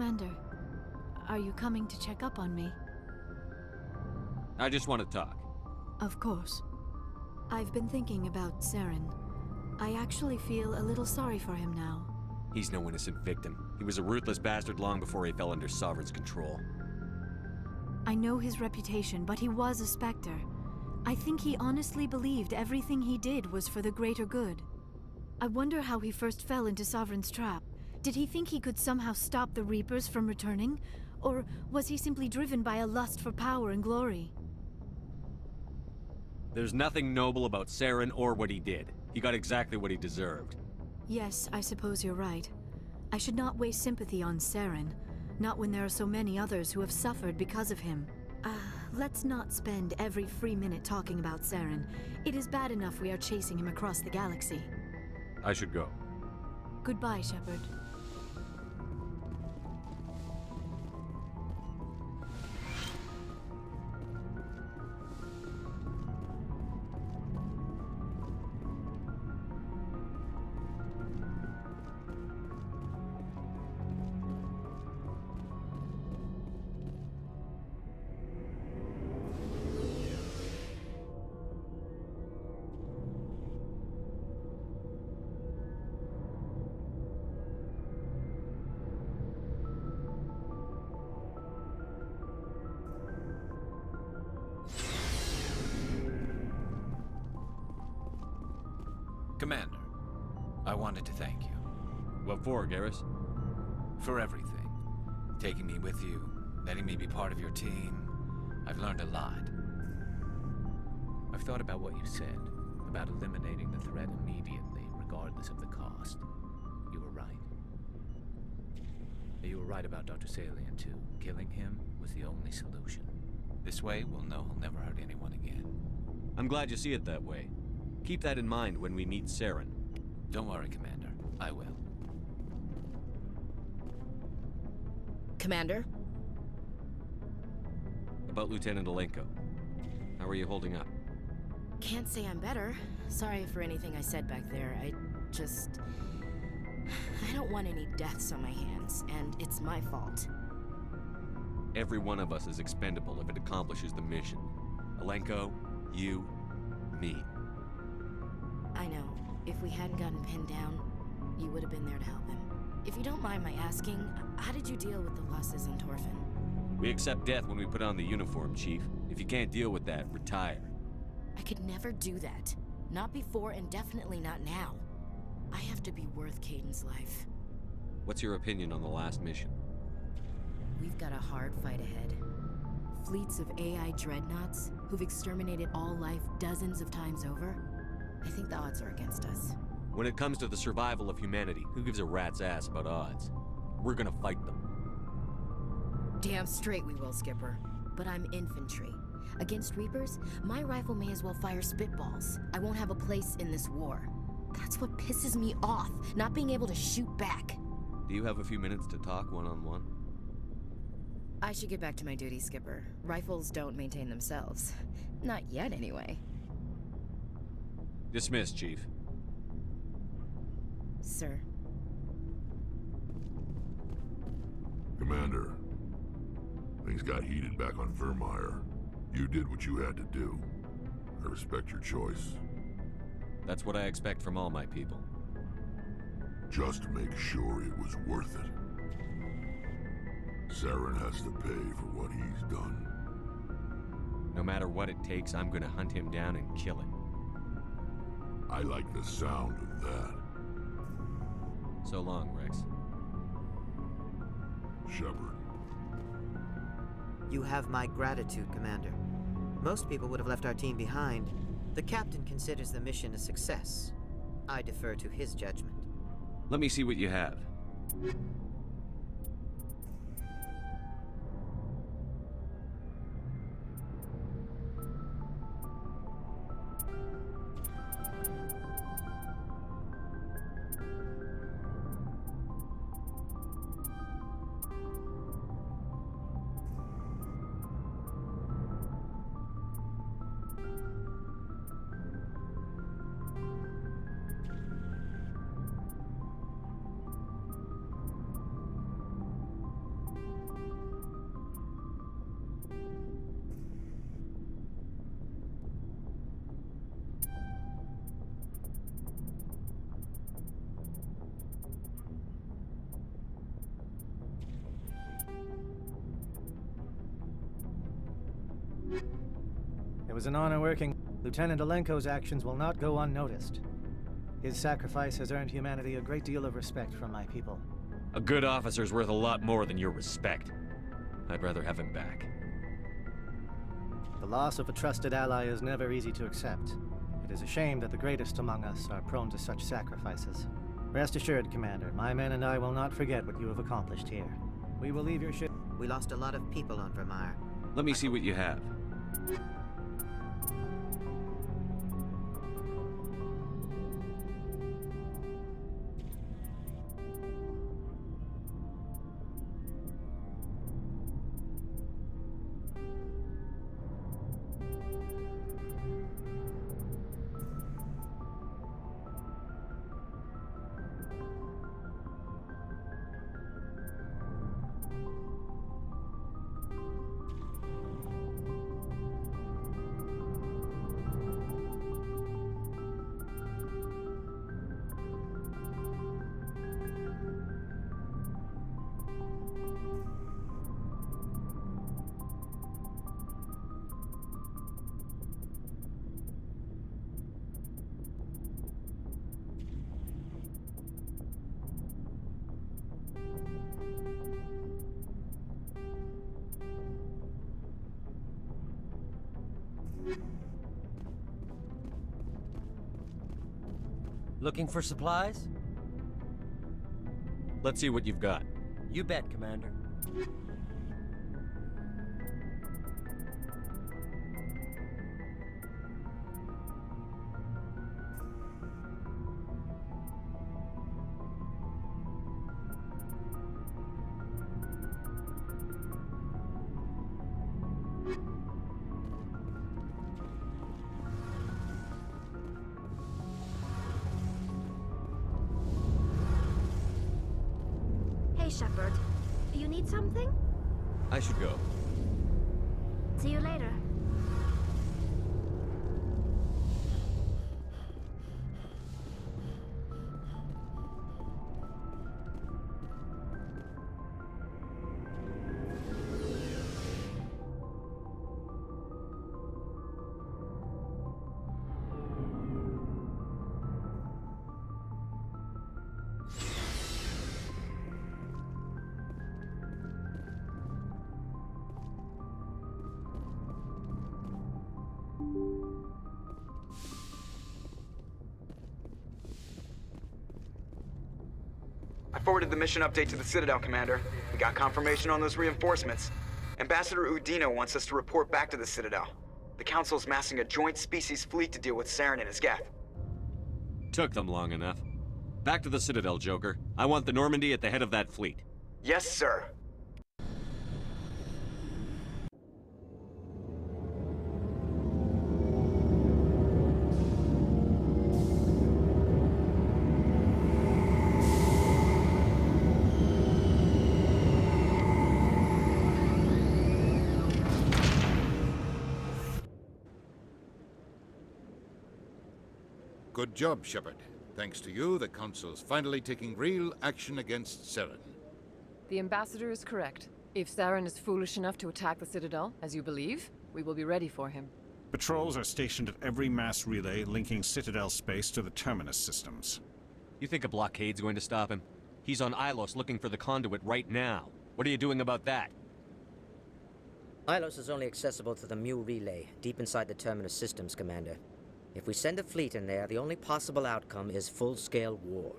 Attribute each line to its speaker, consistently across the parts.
Speaker 1: Commander, are you coming to check up on me?
Speaker 2: I just want to talk.
Speaker 1: Of course. I've been thinking about Saren. I actually feel a little sorry for him now.
Speaker 2: He's no innocent victim. He was a ruthless bastard long before he fell under Sovereign's control.
Speaker 1: I know his reputation, but he was a Spectre. I think he honestly believed everything he did was for the greater good. I wonder how he first fell into Sovereign's trap. Did he think he could somehow stop the Reapers from returning? Or was he simply driven by a lust for power and glory?
Speaker 2: There's nothing noble about Saren or what he did. He got exactly what he deserved.
Speaker 1: Yes, I suppose you're right. I should not waste sympathy on Saren, not when there are so many others who have suffered because of him. Let's not spend every free minute talking about Saren. It is bad enough we are chasing him across the galaxy.
Speaker 2: I should go.
Speaker 1: Goodbye, Shepard.
Speaker 3: Commander, I wanted to thank you.
Speaker 2: What for, Garrus?
Speaker 3: For everything. Taking me with you, letting me be part of your team. I've learned a lot. I've thought about what you said, about eliminating the threat immediately, regardless of the cost. You were right. You were right about Dr. Salian, too. Killing him was the only solution. This way, we'll know he'll never hurt anyone again.
Speaker 2: I'm glad you see it that way. Keep that in mind when we meet Saren.
Speaker 3: Don't worry, Commander. I will.
Speaker 4: Commander?
Speaker 2: About Lieutenant Alenko. How are you holding up?
Speaker 4: Can't say I'm better. Sorry for anything I said back there. I don't want any deaths on my hands, and it's my fault.
Speaker 2: Every one of us is expendable if it accomplishes the mission. Alenko, you, me.
Speaker 4: I know. If we hadn't gotten pinned down, you would have been there to help him. If you don't mind my asking, how did you deal with the losses in Torfin?
Speaker 2: We accept death when we put on the uniform, Chief. If you can't deal with that, retire.
Speaker 4: I could never do that. Not before and definitely not now. I have to be worth Kaidan's life.
Speaker 2: What's your opinion on the last mission?
Speaker 4: We've got a hard fight ahead. Fleets of AI dreadnoughts who've exterminated all life dozens of times over. I think the odds are against us.
Speaker 2: When it comes to the survival of humanity, who gives a rat's ass about odds? We're gonna fight them.
Speaker 4: Damn straight we will, Skipper. But I'm infantry. Against Reapers, my rifle may as well fire spitballs. I won't have a place in this war. That's what pisses me off, not being able to shoot back.
Speaker 2: Do you have a few minutes to talk one-on-one?
Speaker 4: I should get back to my duty, Skipper. Rifles don't maintain themselves. Not yet, anyway.
Speaker 2: Dismissed, Chief.
Speaker 4: Sir.
Speaker 5: Commander, things got heated back on Virmire. You did what you had to do. I respect your choice.
Speaker 2: That's what I expect from all my people.
Speaker 5: Just make sure it was worth it. Saren has to pay for what he's done.
Speaker 2: No matter what it takes, I'm gonna hunt him down and kill him.
Speaker 5: I like the sound of that.
Speaker 2: So long, Rex.
Speaker 5: Shepard.
Speaker 6: You have my gratitude, Commander. Most people would have left our team behind. The captain considers the mission a success. I defer to his judgment.
Speaker 2: Let me see what you have.
Speaker 7: It was an honor working. Lieutenant Alenko's actions will not go unnoticed. His sacrifice has earned humanity a great deal of respect from my people.
Speaker 2: A good officer's worth a lot more than your respect. I'd rather have him back.
Speaker 7: The loss of a trusted ally is never easy to accept. It is a shame that the greatest among us are prone to such sacrifices. Rest assured, Commander, my men and I will not forget what you have accomplished here. We will leave your ship.
Speaker 6: We lost a lot of people on Vermeer.
Speaker 2: Let me see what you have.
Speaker 8: Looking for supplies?
Speaker 2: Let's see what you've got.
Speaker 8: You bet, Commander.
Speaker 9: Hey, Shepard. You need something?
Speaker 2: I should go.
Speaker 9: See you later.
Speaker 10: I forwarded the mission update to the Citadel, Commander. We got confirmation on those reinforcements. Ambassador Udina wants us to report back to the Citadel. The Council's massing a joint species fleet to deal with Saren and his Geth.
Speaker 2: Took them long enough. Back to the Citadel, Joker. I want the Normandy at the head of that fleet.
Speaker 10: Yes, sir.
Speaker 11: Good job, Shepard. Thanks to you, the Council's finally taking real action against Saren.
Speaker 12: The Ambassador is correct. If Saren is foolish enough to attack the Citadel, as you believe, we will be ready for him.
Speaker 13: Patrols are stationed at every mass relay linking Citadel space to the Terminus systems.
Speaker 2: You think a blockade's going to stop him? He's on Ilos looking for the conduit right now. What are you doing about that?
Speaker 14: Ilos is only accessible to the Mu relay, deep inside the Terminus systems, Commander. If we send a fleet in there, the only possible outcome is full-scale war.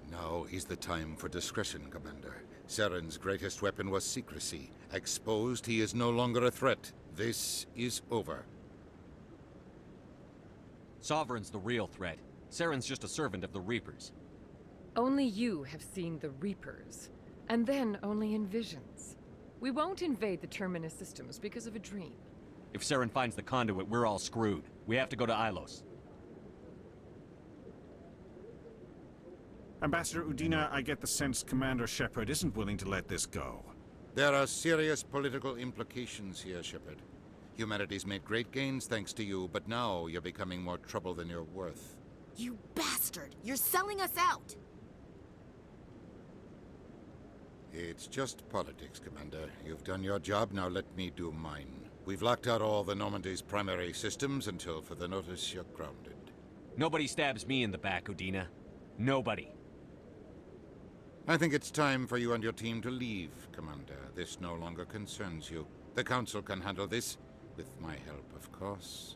Speaker 11: Now is the time for discretion, Commander. Saren's greatest weapon was secrecy. Exposed, he is no longer a threat. This is over.
Speaker 2: Sovereign's the real threat. Saren's just a servant of the Reapers.
Speaker 12: Only you have seen the Reapers, and then only in visions. We won't invade the Terminus systems because of a dream.
Speaker 2: If Saren finds the conduit, we're all screwed. We have to go to Ilos.
Speaker 13: Ambassador Udina, I get the sense Commander Shepard isn't willing to let this go.
Speaker 11: There are serious political implications here, Shepard. Humanity's made great gains thanks to you, but now you're becoming more trouble than you're worth.
Speaker 4: You bastard! You're selling us out!
Speaker 11: It's just politics, Commander. You've done your job, now let me do mine. We've locked out all the Normandy's primary systems until further notice you're grounded.
Speaker 2: Nobody stabs me in the back, Udina. Nobody.
Speaker 11: I think it's time for you and your team to leave, Commander. This no longer concerns you. The Council can handle this, with my help, of course.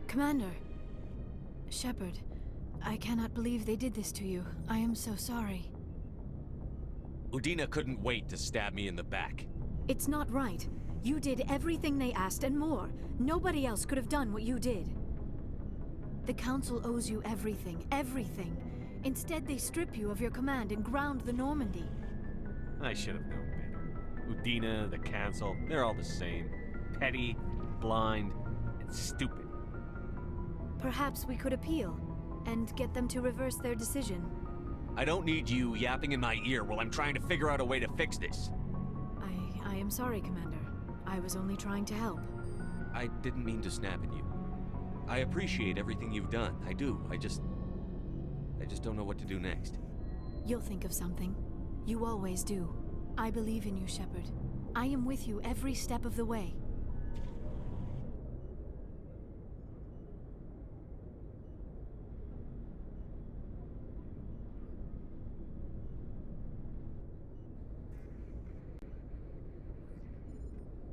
Speaker 1: Commander. Shepard, I cannot believe they did this to you. I am so sorry.
Speaker 2: Udina couldn't wait to stab me in the back.
Speaker 1: It's not right. You did everything they asked and more. Nobody else could have done what you did. The Council owes you everything, everything. Instead, they strip you of your command and ground the Normandy.
Speaker 2: I should have known better. Udina, the Council, they're all the same. Petty, blind, and stupid.
Speaker 1: Perhaps we could appeal, and get them to reverse their decision.
Speaker 2: I don't need you yapping in my ear while I'm trying to figure out a way to fix this.
Speaker 1: I am sorry, Commander. I was only trying to help.
Speaker 2: I didn't mean to snap at you. I appreciate everything you've done. I do. I just don't know what to do next.
Speaker 1: You'll think of something. You always do. I believe in you, Shepard. I am with you every step of the way.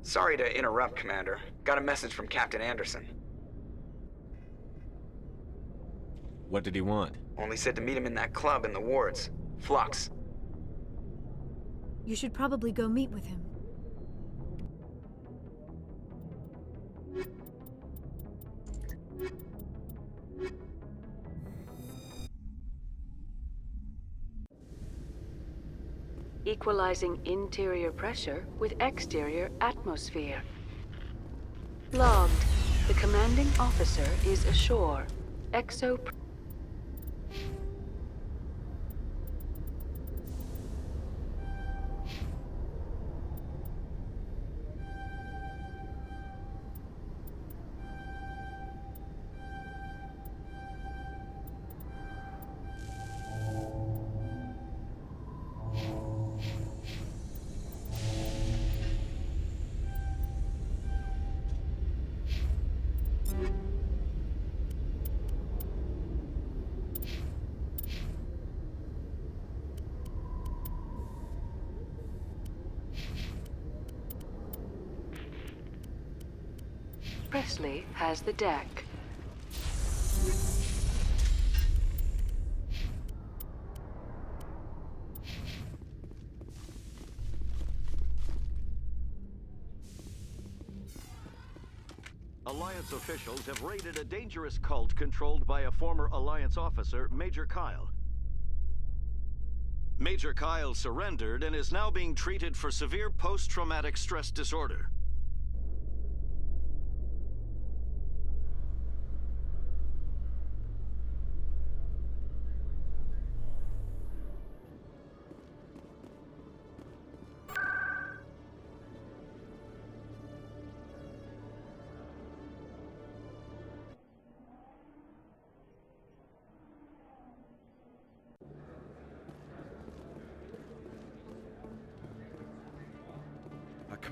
Speaker 10: Sorry to interrupt, Commander. Got a message from Captain Anderson.
Speaker 2: What did he want?
Speaker 10: Only said to meet him in that club in the wards. Flux.
Speaker 1: You should probably go meet with him.
Speaker 15: Equalizing interior pressure with exterior atmosphere. Logged. The commanding officer is ashore. Exo... Presley has the deck.
Speaker 16: Alliance officials have raided a dangerous cult controlled by a former Alliance officer, Major Kyle. Major Kyle surrendered and is now being treated for severe post-traumatic stress disorder.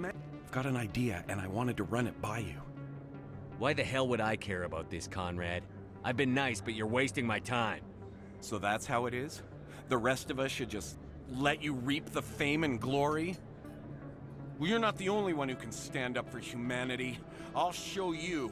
Speaker 17: I've got an idea, and I wanted to run it by you.
Speaker 2: Why the hell would I care about this, Conrad? I've been nice, but you're wasting my time.
Speaker 17: So that's how it is? The rest of us should just let you reap the fame and glory? Well, you're not the only one who can stand up for humanity. I'll show you.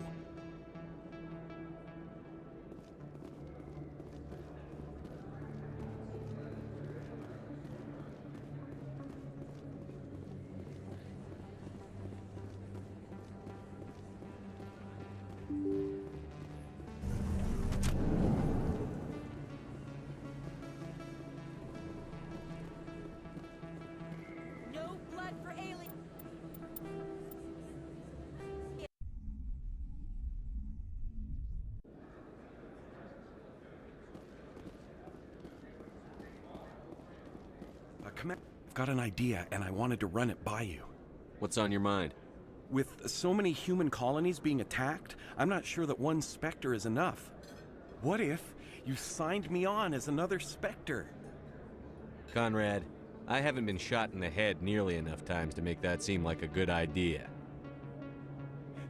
Speaker 17: got an idea, and I wanted to run it by you.
Speaker 2: What's on your mind?
Speaker 17: With so many human colonies being attacked, I'm not sure that one Spectre is enough. What if you signed me on as another Spectre?
Speaker 2: Conrad, I haven't been shot in the head nearly enough times to make that seem like a good idea.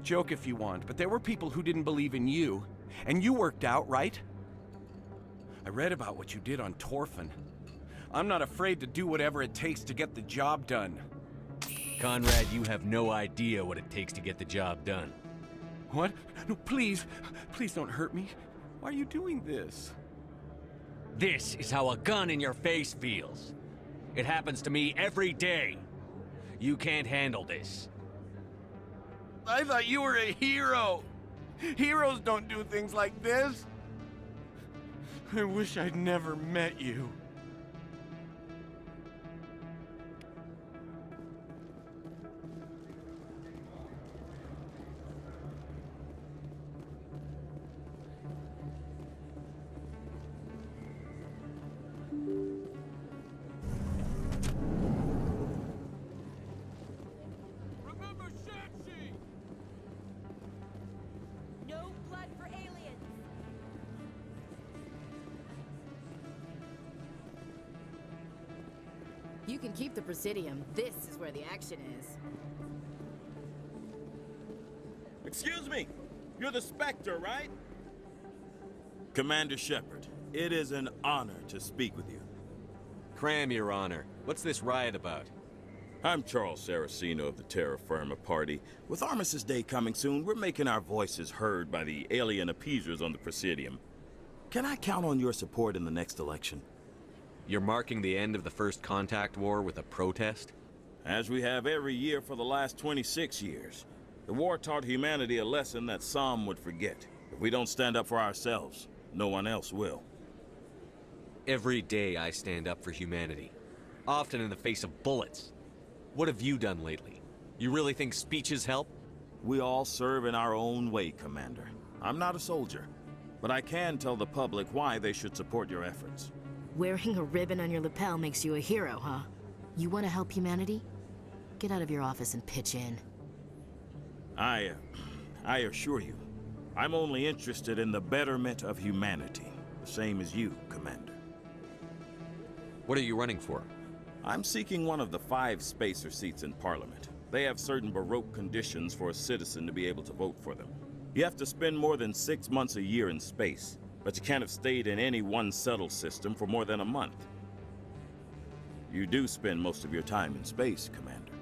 Speaker 17: Joke if you want, but there were people who didn't believe in you, and you worked out, right? I read about what you did on Torfin. I'm not afraid to do whatever it takes to get the job done.
Speaker 2: Conrad, you have no idea what it takes to get the job done.
Speaker 17: What? No, please. Please don't hurt me. Why are you doing this?
Speaker 2: This is how a gun in your face feels. It happens to me every day. You can't handle this.
Speaker 17: I thought you were a hero. Heroes don't do things like this. I wish I'd never met you.
Speaker 4: No blood for aliens! You can keep the Presidium. This is where the action is.
Speaker 18: Excuse me! You're the Spectre, right? Commander Shepard, it is an honor to speak with you.
Speaker 2: Cram, Your Honor. What's this riot about?
Speaker 18: I'm Charles Saraceno of the Terra Firma Party. With Armistice Day coming soon, we're making our voices heard by the alien appeasers on the Presidium. Can I count on your support in the next election?
Speaker 2: You're marking the end of the First Contact War with a protest?
Speaker 18: As we have every year for the last 26 years. The war taught humanity a lesson that some would forget. If we don't stand up for ourselves, no one else will.
Speaker 2: Every day I stand up for humanity. Often in the face of bullets. What have you done lately? You really think speeches help?
Speaker 18: We all serve in our own way, Commander. I'm not a soldier, but I can tell the public why they should support your efforts.
Speaker 4: Wearing a ribbon on your lapel makes you a hero, huh? You want to help humanity? Get out of your office and pitch in.
Speaker 18: I assure you, I'm only interested in the betterment of humanity, the same as you, Commander.
Speaker 2: What are you running for?
Speaker 18: I'm seeking one of the 5 spacer seats in Parliament. They have certain Baroque conditions for a citizen to be able to vote for them. You have to spend more than 6 months a year in space, but you can't have stayed in any one settled system for more than a month. You do spend most of your time in space, Commander.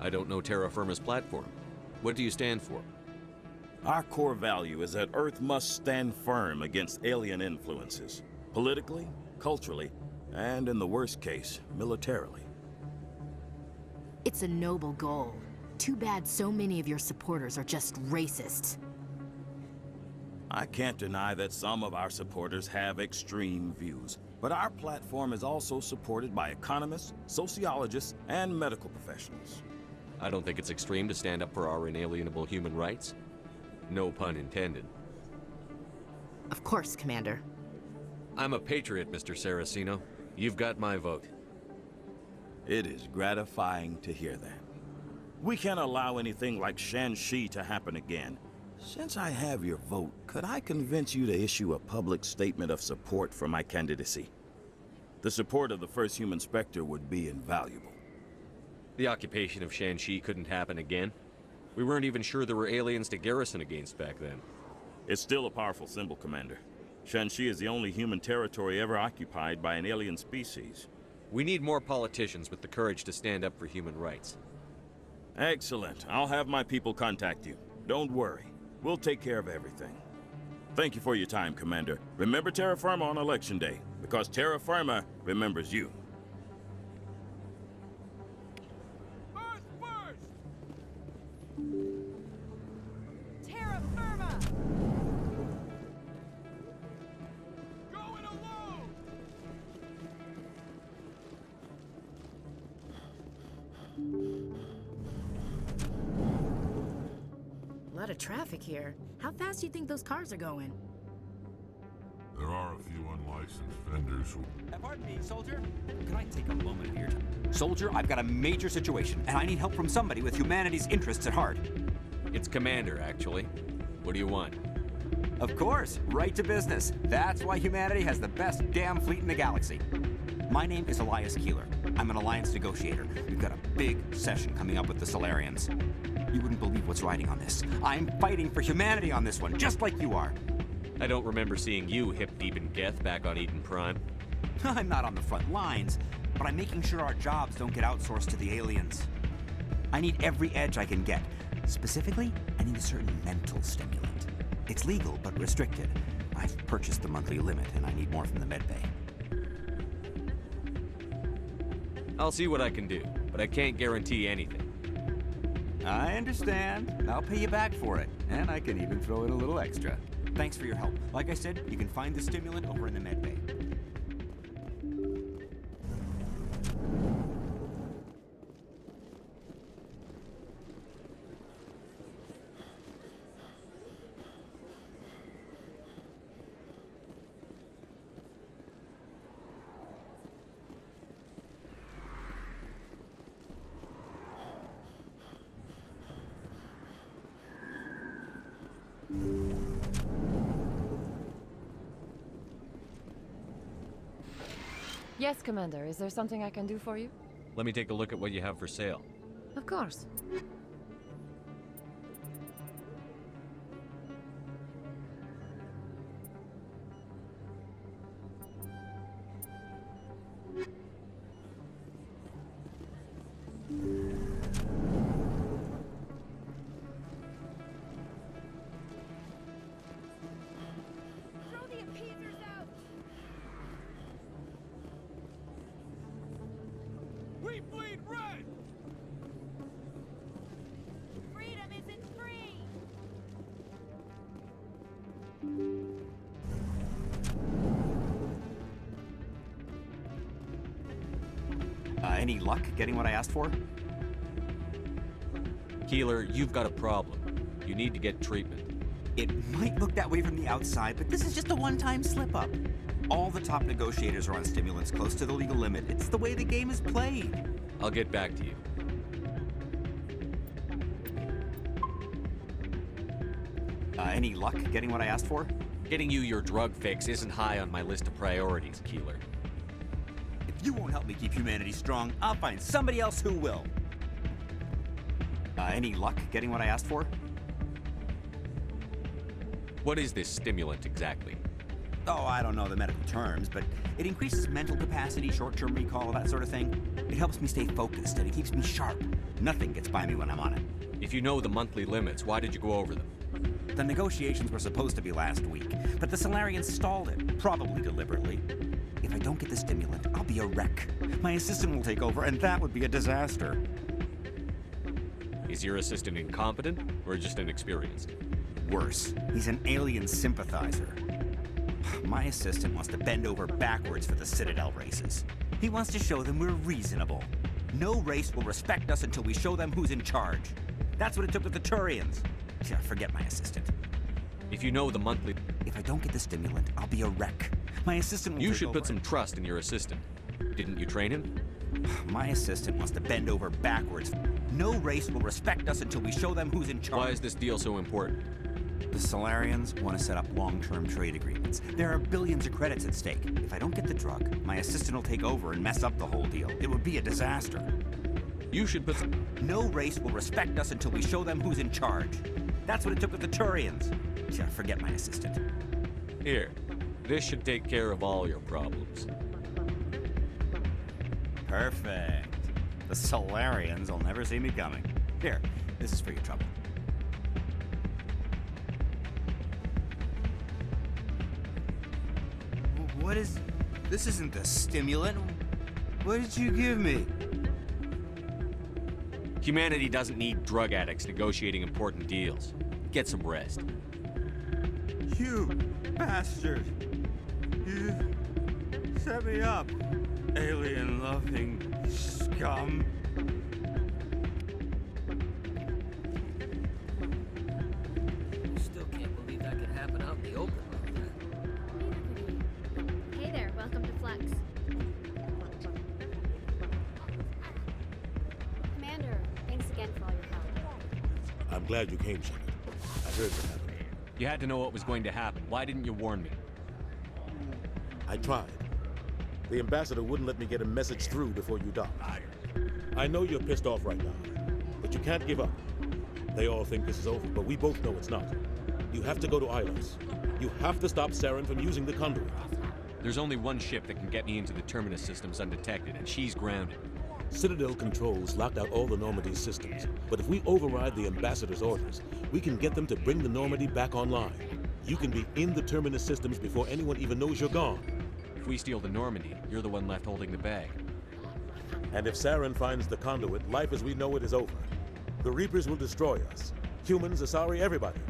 Speaker 2: I don't know Terra Firma's platform. What do you stand for?
Speaker 18: Our core value is that Earth must stand firm against alien influences, politically, culturally, and in the worst case, militarily.
Speaker 4: It's a noble goal. Too bad so many of your supporters are just racists.
Speaker 18: I can't deny that some of our supporters have extreme views, but our platform is also supported by economists, sociologists, and medical professionals.
Speaker 2: I don't think it's extreme to stand up for our inalienable human rights. No pun intended.
Speaker 4: Of course, Commander.
Speaker 2: I'm a patriot, Mr. Saraceno. You've got my vote.
Speaker 18: It is gratifying to hear that. We can't allow anything like Shanxi to happen again. Since I have your vote, could I convince you to issue a public statement of support for my candidacy? The support of the first human Spectre would be invaluable.
Speaker 2: The occupation of Shanxi couldn't happen again. We weren't even sure there were aliens to garrison against back then.
Speaker 18: It's still a powerful symbol, Commander. Shanxi is the only human territory ever occupied by an alien species.
Speaker 2: We need more politicians with the courage to stand up for human rights.
Speaker 18: Excellent. I'll have my people contact you. Don't worry. We'll take care of everything. Thank you for your time, Commander. Remember Terra Firma on Election Day, because Terra Firma remembers you.
Speaker 19: Terra Firma!
Speaker 4: A lot of traffic here. How fast do you think those cars are going?
Speaker 5: There are a few unlikely licensed vendors who...
Speaker 20: Pardon me, soldier. Can I take a moment of your time? Soldier, I've got a major situation, and I need help from somebody with humanity's interests at heart.
Speaker 2: It's Commander, actually. What do you want?
Speaker 20: Of course, right to business. That's why humanity has the best damn fleet in the galaxy. My name is Elias Keeler. I'm an alliance negotiator. We've got a big session coming up with the Solarians. You wouldn't believe what's riding on this. I'm fighting for humanity on this one, just like you are.
Speaker 2: I don't remember seeing you hip-deep in Geth back on Eden Prime.
Speaker 20: I'm not on the front lines, but I'm making sure our jobs don't get outsourced to the aliens. I need every edge I can get. Specifically, I need a certain mental stimulant. It's legal, but restricted. I've purchased the monthly limit, and I need more from the medbay.
Speaker 2: I'll see what I can do, but I can't guarantee anything.
Speaker 20: I understand. I'll pay you back for it, and I can even throw in a little extra. Thanks for your help. Like I said, you can find the stimulant over in the medbay.
Speaker 12: Yes, Commander. Is there something I can do for you?
Speaker 2: Let me take a look at what you have for sale.
Speaker 12: Of course.
Speaker 19: We bleed red! Freedom isn't free!
Speaker 20: Any luck getting what I asked for?
Speaker 2: Keeler, you've got a problem. You need to get treatment.
Speaker 20: It might look that way from the outside, but this is just a one-time slip-up. All the top negotiators are on stimulants close to the legal limit. It's the way the game is played.
Speaker 2: I'll get back to you.
Speaker 20: Any luck getting what I asked for?
Speaker 2: Getting you your drug fix isn't high on my list of priorities, Keeler.
Speaker 20: If you won't help me keep humanity strong, I'll find somebody else who will. Any luck getting what I asked for?
Speaker 2: What is this stimulant exactly?
Speaker 20: Oh, I don't know the medical terms, but it increases mental capacity, short-term recall, that sort of thing. It helps me stay focused, and it keeps me sharp. Nothing gets by me when I'm on it.
Speaker 2: If you know the monthly limits, why did you go over them?
Speaker 20: The negotiations were supposed to be last week, but the Solarians stalled it, probably deliberately. If I don't get the stimulant, I'll be a wreck. My assistant will take over, and that would be a disaster.
Speaker 2: Is your assistant incompetent, or just inexperienced?
Speaker 20: Worse, he's an alien sympathizer. My assistant wants to bend over backwards for the Citadel races. He wants to show them we're reasonable. No race will respect us until we show them who's in charge. That's what it took with the Turians. Yeah, forget my assistant.
Speaker 2: If you know the monthly...
Speaker 20: If I don't get the stimulant, I'll be a wreck. My assistant will
Speaker 2: You
Speaker 20: take
Speaker 2: should
Speaker 20: over.
Speaker 2: put some trust in your assistant. Didn't you train him?
Speaker 20: My assistant wants to bend over backwards. No race will respect us until we show them who's in charge.
Speaker 2: Why is this deal so important?
Speaker 20: The Solarians want to set up long-term trade agreements. There are billions of credits at stake. If I don't get the drug, my assistant will take over and mess up the whole deal. It would be a disaster.
Speaker 2: You should put...
Speaker 20: No race will respect us until we show them who's in charge. That's what it took with the Turians. Yeah, forget my assistant.
Speaker 2: Here, this should take care of all your problems.
Speaker 20: Perfect. The Solarians will never see me coming. Here, this is for your trouble. What is... This isn't the stimulant. What did you give me?
Speaker 2: Humanity doesn't need drug addicts negotiating important deals. Get some rest.
Speaker 20: You bastard! You set me up, alien-loving scum.
Speaker 14: Still can't believe that could happen out in the open like that.
Speaker 9: Hey there.
Speaker 21: I'm glad you came, Shepard. I heard what happened.
Speaker 2: You had to know what was going to happen. Why didn't you warn me?
Speaker 21: I tried. The ambassador wouldn't let me get a message through before you docked. I know you're pissed off right now, but you can't give up. They all think this is over, but we both know it's not. You have to go to Ilos. You have to stop Saren from using the conduit.
Speaker 2: There's only one ship that can get me into the Terminus systems undetected, and she's grounded.
Speaker 21: Citadel controls locked out all the Normandy's systems, but if we override the ambassador's orders, we can get them to bring the Normandy back online. You can be in the Terminus systems before anyone even knows you're gone.
Speaker 2: If we steal the Normandy, you're the one left holding the bag.
Speaker 21: And if Saren finds the conduit, life as we know it is over. The Reapers will destroy us. Humans, Asari, everybody.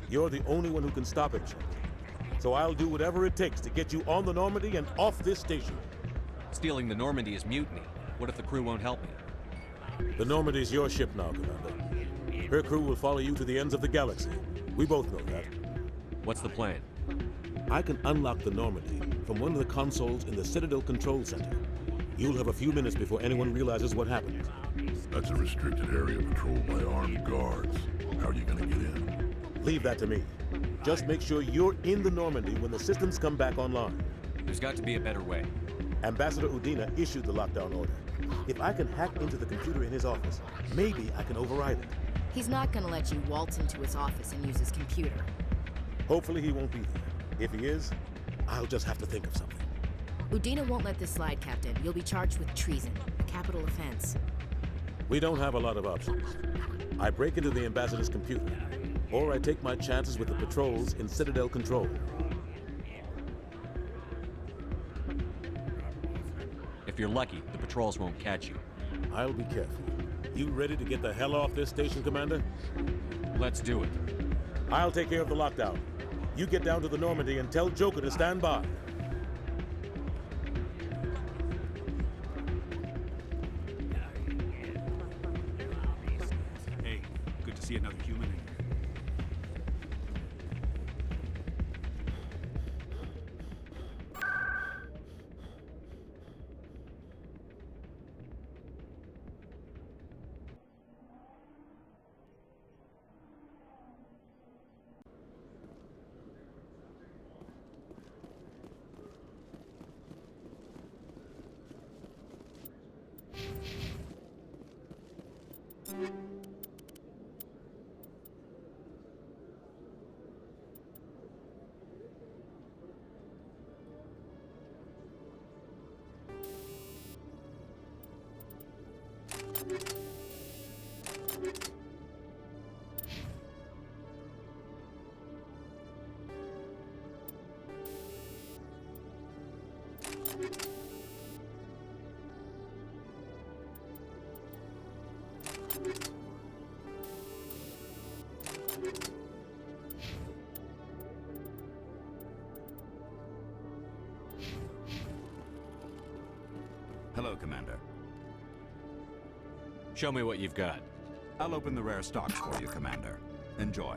Speaker 21: You're the only one who can stop it, Shepard. So I'll do whatever it takes to get you on the Normandy and off this station.
Speaker 2: Stealing the Normandy is mutiny. What if the crew won't help me?
Speaker 21: The Normandy's your ship now, Commander. Her crew will follow you to the ends of the galaxy. We both know that.
Speaker 2: What's the plan?
Speaker 21: I can unlock the Normandy from one of the consoles in the Citadel Control Center. You'll have a few minutes before anyone realizes what happened.
Speaker 5: That's a restricted area patrolled by armed guards. How are you gonna get in?
Speaker 21: Leave that to me. Just make sure you're in the Normandy when the systems come back online.
Speaker 2: There's got to be a better way.
Speaker 21: Ambassador Udina issued the lockdown order. If I can hack into the computer in his office, maybe I can override it.
Speaker 4: He's not gonna let you waltz into his office and use his computer.
Speaker 21: Hopefully he won't be there. If he is, I'll just have to think of something.
Speaker 4: Udina won't let this slide, Captain. You'll be charged with treason, a capital offense.
Speaker 21: We don't have a lot of options. I break into the ambassador's computer, or I take my chances with the patrols in Citadel Control.
Speaker 2: If you're lucky, the patrols won't catch you.
Speaker 21: I'll be careful. You ready to get the hell off this station, Commander?
Speaker 2: Let's do it.
Speaker 21: I'll take care of the lockdown. You get down to the Normandy and tell Joker to stand by.
Speaker 13: Hey, good to see another human in here.
Speaker 20: Hello, Commander.
Speaker 2: Show me what you've got.
Speaker 20: I'll open the rare stocks for you, Commander. Enjoy.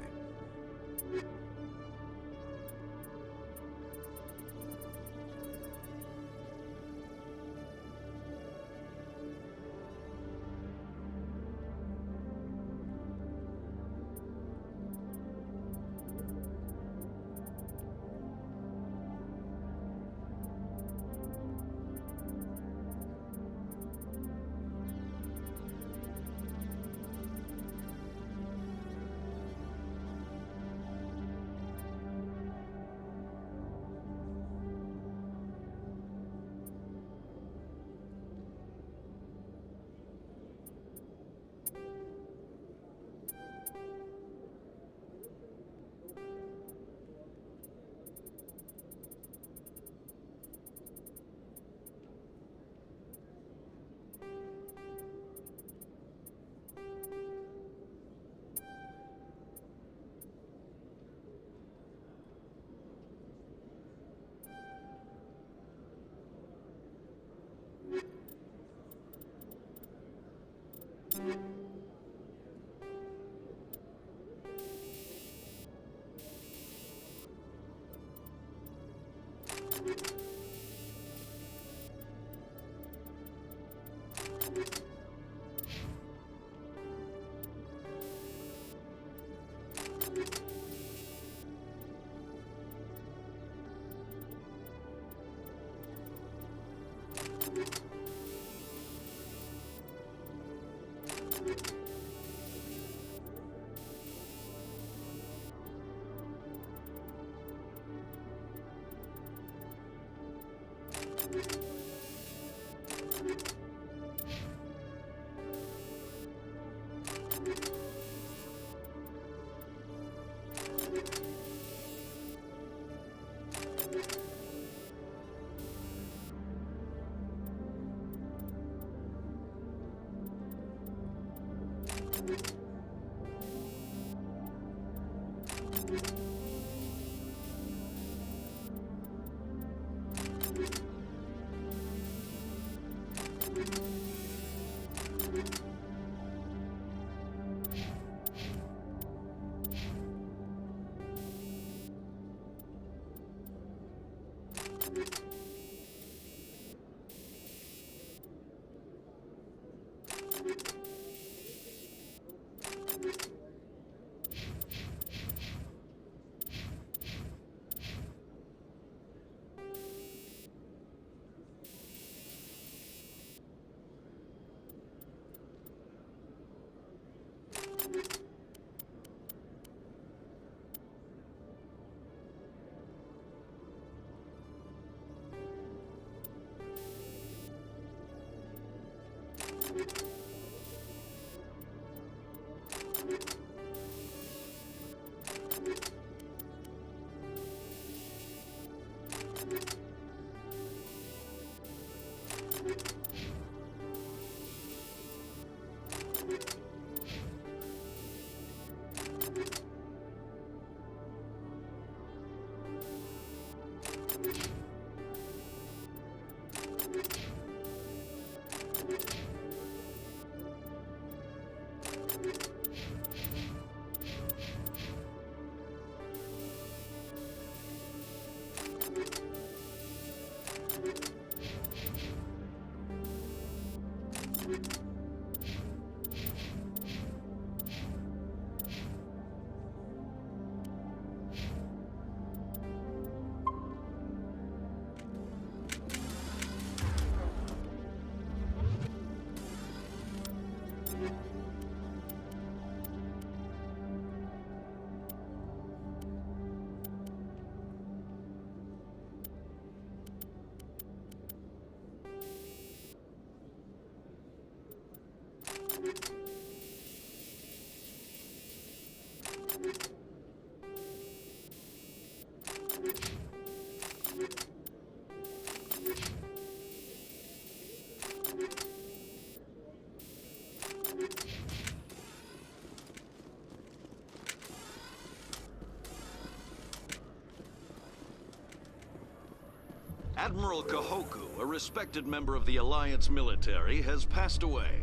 Speaker 16: Admiral Kahoku, a respected member of the Alliance military, has passed away.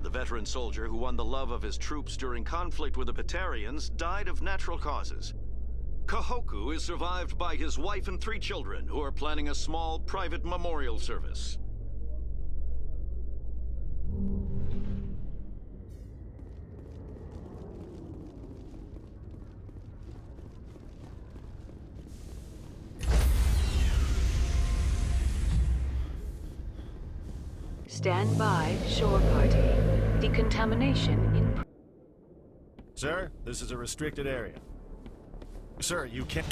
Speaker 16: The veteran soldier who won the love of his troops during conflict with the Batarians died of natural causes. Kahoku is survived by his wife and 3 children, who are planning a small private memorial service.
Speaker 15: Stand by, shore party. Decontamination in...
Speaker 3: Sir, this is a restricted area. Sir, you can't...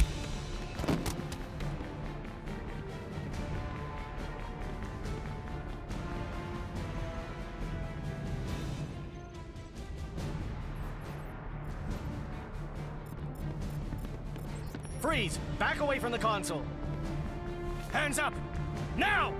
Speaker 7: Freeze! Back away from the console! Hands up! Now!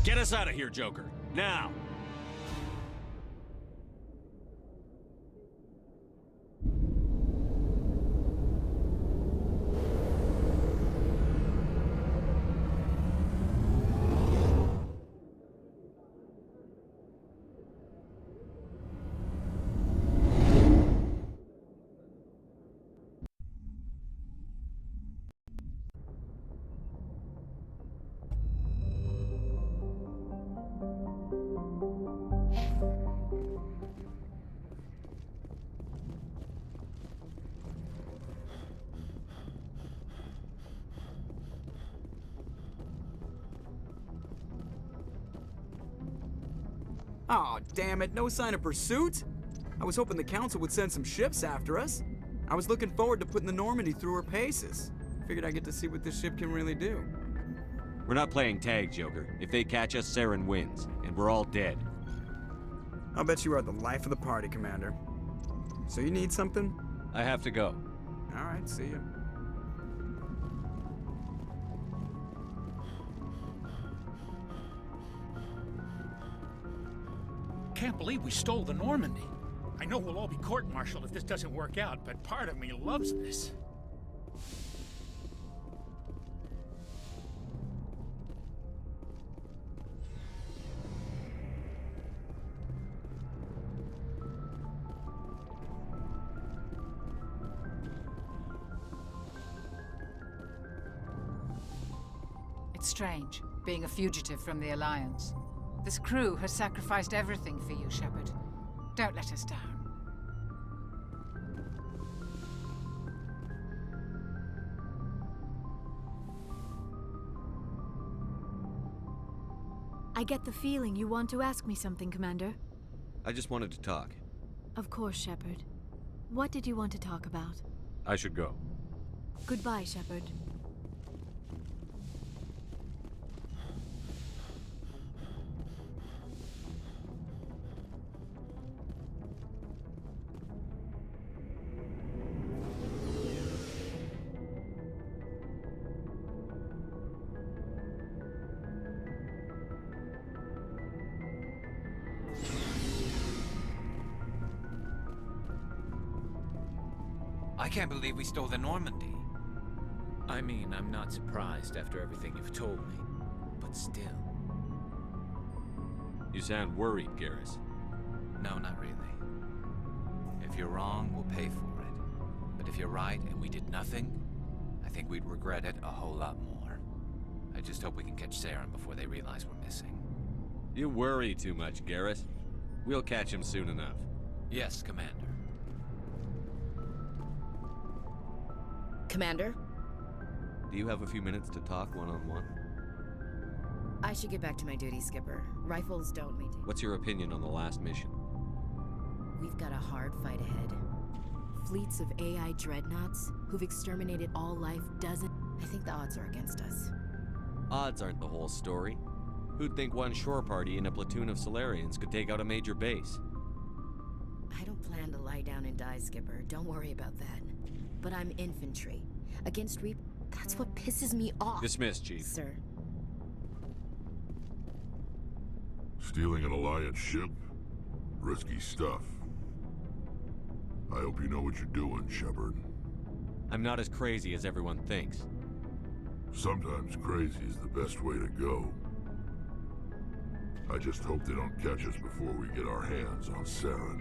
Speaker 17: Get us out of here, Joker. Now!
Speaker 6: Oh, damn it, no sign of pursuit? I was hoping the Council would send some ships after us. I was looking forward to putting the Normandy through her paces. Figured I'd get to see what this ship can really do.
Speaker 2: We're not playing tag, Joker. If they catch us, Saren wins, and we're all dead.
Speaker 6: I'll bet you are the life of the party, Commander. So you need something?
Speaker 2: I have to go.
Speaker 6: All right, see ya.
Speaker 22: Can't believe we stole the Normandy. I know we'll all be court-martialed if this doesn't work out, but part of me loves this.
Speaker 23: It's strange, being a fugitive from the Alliance. This crew has sacrificed everything for you, Shepard. Don't let us down.
Speaker 1: I get the feeling you want to ask me something, Commander.
Speaker 2: I just wanted to talk.
Speaker 1: Of course, Shepard. What did you want to talk about?
Speaker 2: I should go.
Speaker 1: Goodbye, Shepard.
Speaker 24: I can't believe we stole the Normandy. I mean, I'm not surprised after everything you've told me, but still.
Speaker 2: You sound worried, Garrus.
Speaker 24: No, not really. If you're wrong, we'll pay for it. But if you're right and we did nothing, I think we'd regret it a whole lot more. I just hope we can catch Saren before they realize we're missing.
Speaker 2: You worry too much, Garrus. We'll catch him soon enough.
Speaker 24: Yes, Commander.
Speaker 4: Commander?
Speaker 2: Do you have a few minutes to talk one-on-one?
Speaker 4: I should get back to my duty, Skipper. Rifles don't mean to.
Speaker 2: What's your opinion on the last mission?
Speaker 4: We've got a hard fight ahead. Fleets of AI dreadnoughts who've exterminated all life doesn't... I think the odds are against us.
Speaker 2: Odds aren't the whole story. Who'd think one shore party and a platoon of Solarians could take out a major base?
Speaker 4: I don't plan to lie down and die, Skipper. Don't worry about that. But I'm infantry. Against Reap... That's what pisses me off.
Speaker 2: Dismissed, Chief.
Speaker 4: Sir.
Speaker 5: Stealing an Alliance ship? Risky stuff. I hope you know what you're doing, Shepard.
Speaker 2: I'm not as crazy as everyone thinks.
Speaker 5: Sometimes crazy is the best way to go. I just hope they don't catch us before we get our hands on Saren.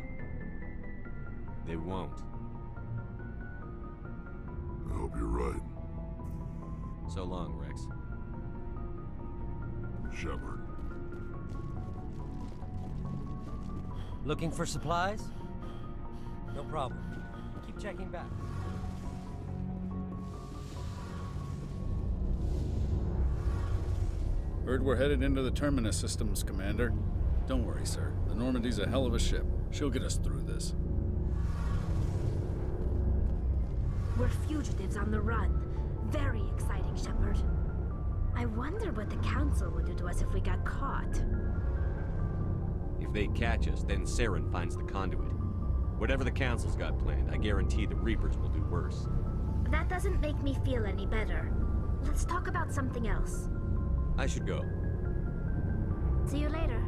Speaker 2: They won't.
Speaker 5: I hope you're right.
Speaker 2: So long, Rex.
Speaker 5: Shepard.
Speaker 8: Looking for supplies? No problem. Keep checking back.
Speaker 25: Heard we're headed into the Terminus systems, Commander. Don't worry, sir. The Normandy's a hell of a ship. She'll get us through this.
Speaker 9: We're fugitives on the run. Very exciting, Shepard. I wonder what the Council would do to us if we got caught.
Speaker 2: If they catch us, then Saren finds the conduit. Whatever the Council's got planned, I guarantee the Reapers will do worse.
Speaker 9: That doesn't make me feel any better. Let's talk about something else.
Speaker 2: I should go.
Speaker 9: See you later.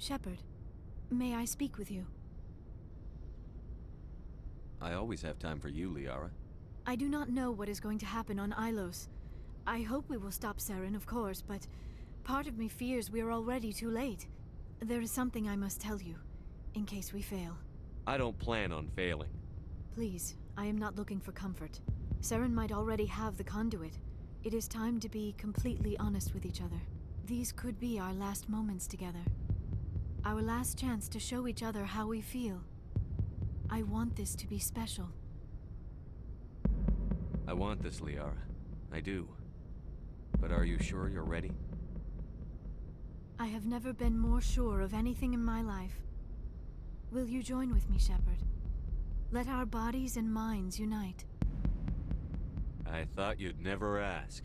Speaker 1: Shepard, may I speak with you?
Speaker 2: I always have time for you, Liara.
Speaker 1: I do not know what is going to happen on Ilos. I hope we will stop Saren, of course, but part of me fears we are already too late. There is something I must tell you, in case we fail.
Speaker 2: I don't plan on failing.
Speaker 1: Please, I am not looking for comfort. Saren might already have the conduit. It is time to be completely honest with each other. These could be our last moments together. Our last chance to show each other how we feel. I want this to be special.
Speaker 2: I want this, Liara. I do. But are you sure you're ready?
Speaker 1: I have never been more sure of anything in my life. Will you join with me, Shepard? Let our bodies and minds unite.
Speaker 2: I thought you'd never ask.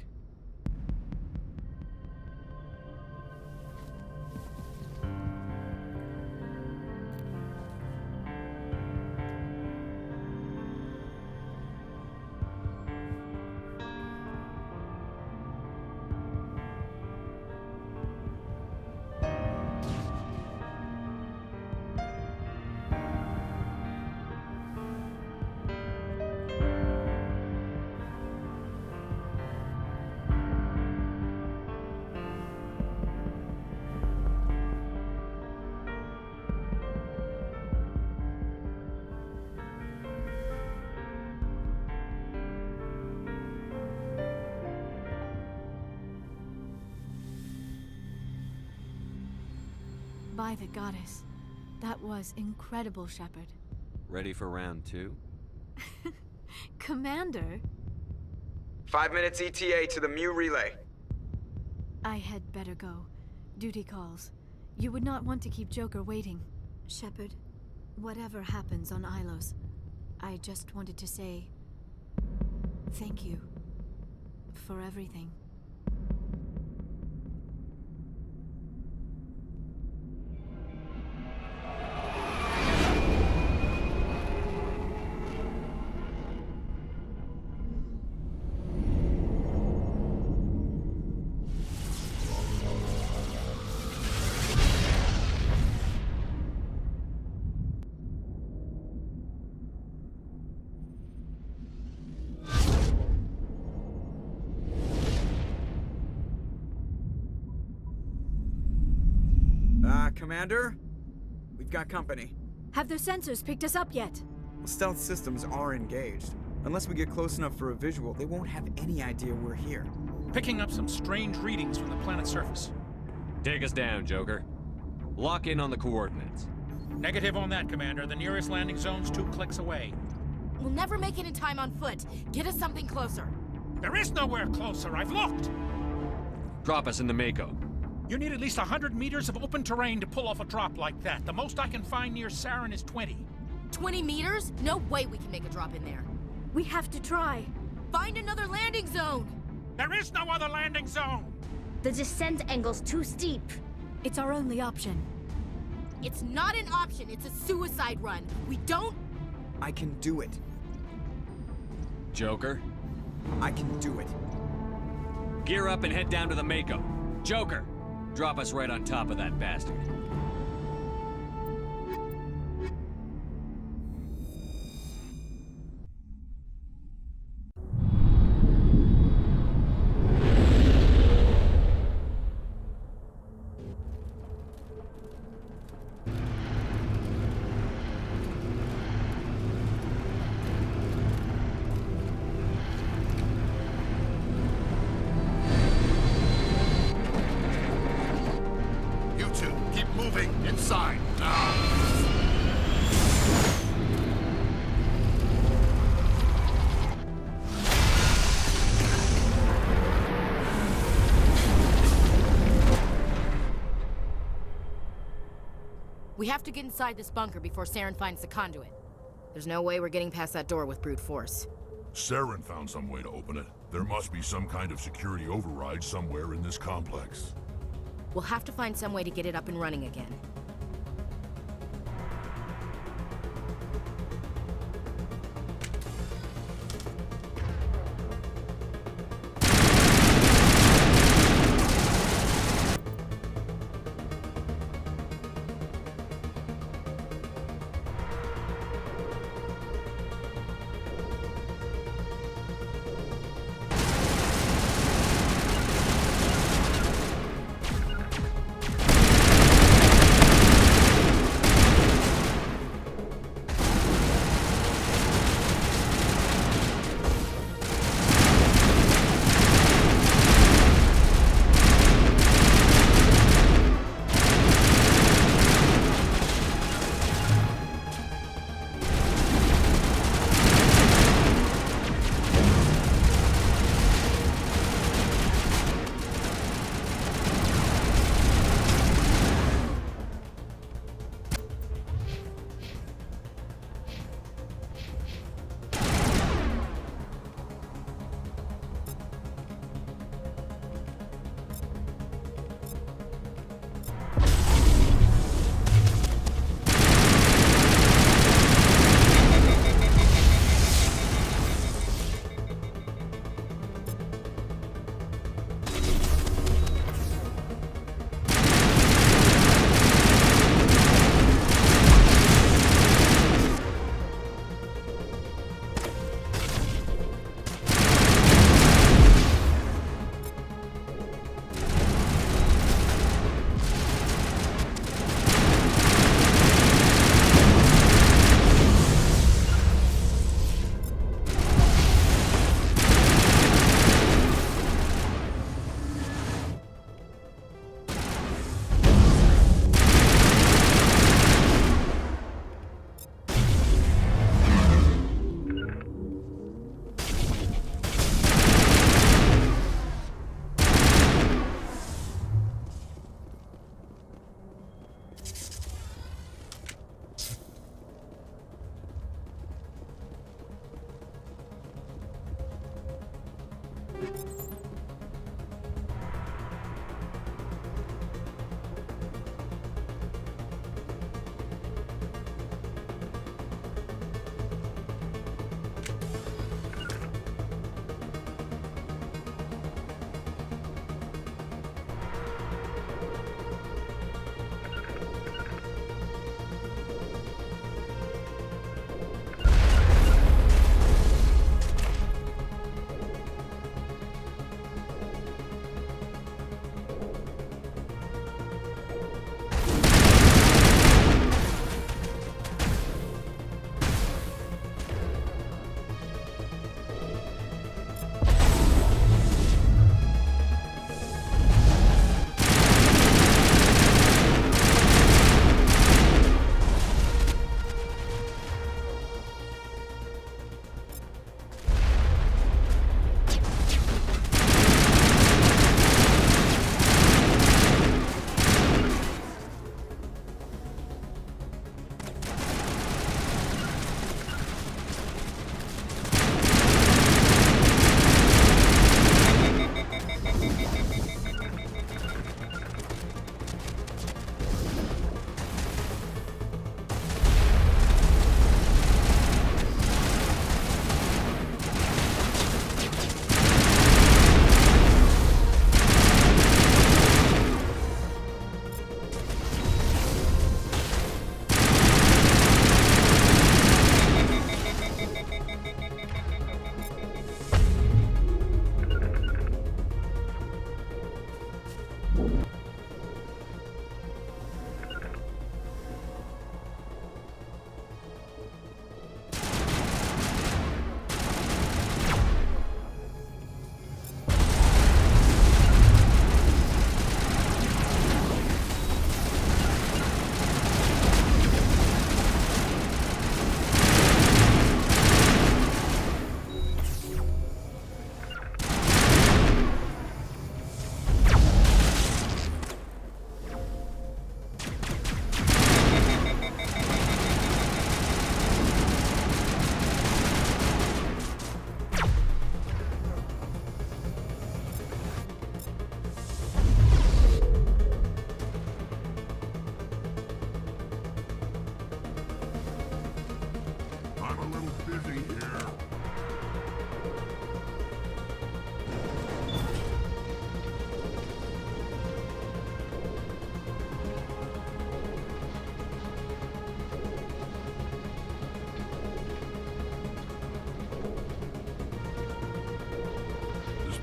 Speaker 1: By the goddess. That was incredible, Shepard.
Speaker 2: Ready for round 2?
Speaker 1: Commander?
Speaker 6: 5 minutes ETA to the Mu relay.
Speaker 1: I had better go. Duty calls. You would not want to keep Joker waiting. Shepard, whatever happens on Ilos, I just wanted to say thank you for everything.
Speaker 6: Commander? We've got company.
Speaker 1: Have their sensors picked us up yet?
Speaker 6: Stealth systems are engaged. Unless we get close enough for a visual, they won't have any idea we're here.
Speaker 22: Picking up some strange readings from the planet's surface.
Speaker 2: Take us down, Joker. Lock in on the coordinates.
Speaker 22: Negative on that, Commander. The nearest landing zone's 2 clicks away.
Speaker 4: We'll never make it in time on foot. Get us something closer.
Speaker 22: There is nowhere closer. I've looked.
Speaker 2: Drop us in the Mako.
Speaker 22: You need at least 100 meters of open terrain to pull off a drop like that. The most I can find near Saren is 20.
Speaker 4: 20 meters? No way we can make a drop in there.
Speaker 1: We have to try.
Speaker 4: Find another landing zone!
Speaker 22: There is no other landing zone!
Speaker 9: The descent angle's too steep.
Speaker 1: It's our only option.
Speaker 4: It's not an option, it's a suicide run. We don't...
Speaker 6: I can do it.
Speaker 2: Joker?
Speaker 6: I can do it.
Speaker 2: Gear up and head down to the Mako. Joker! Drop us right on top of that bastard.
Speaker 5: Inside, now!
Speaker 4: We have to get inside this bunker before Saren finds the conduit. There's no way we're getting past that door with brute force.
Speaker 5: Saren found some way to open it. There must be some kind of security override somewhere in this complex.
Speaker 4: We'll have to find some way to get it up and running again.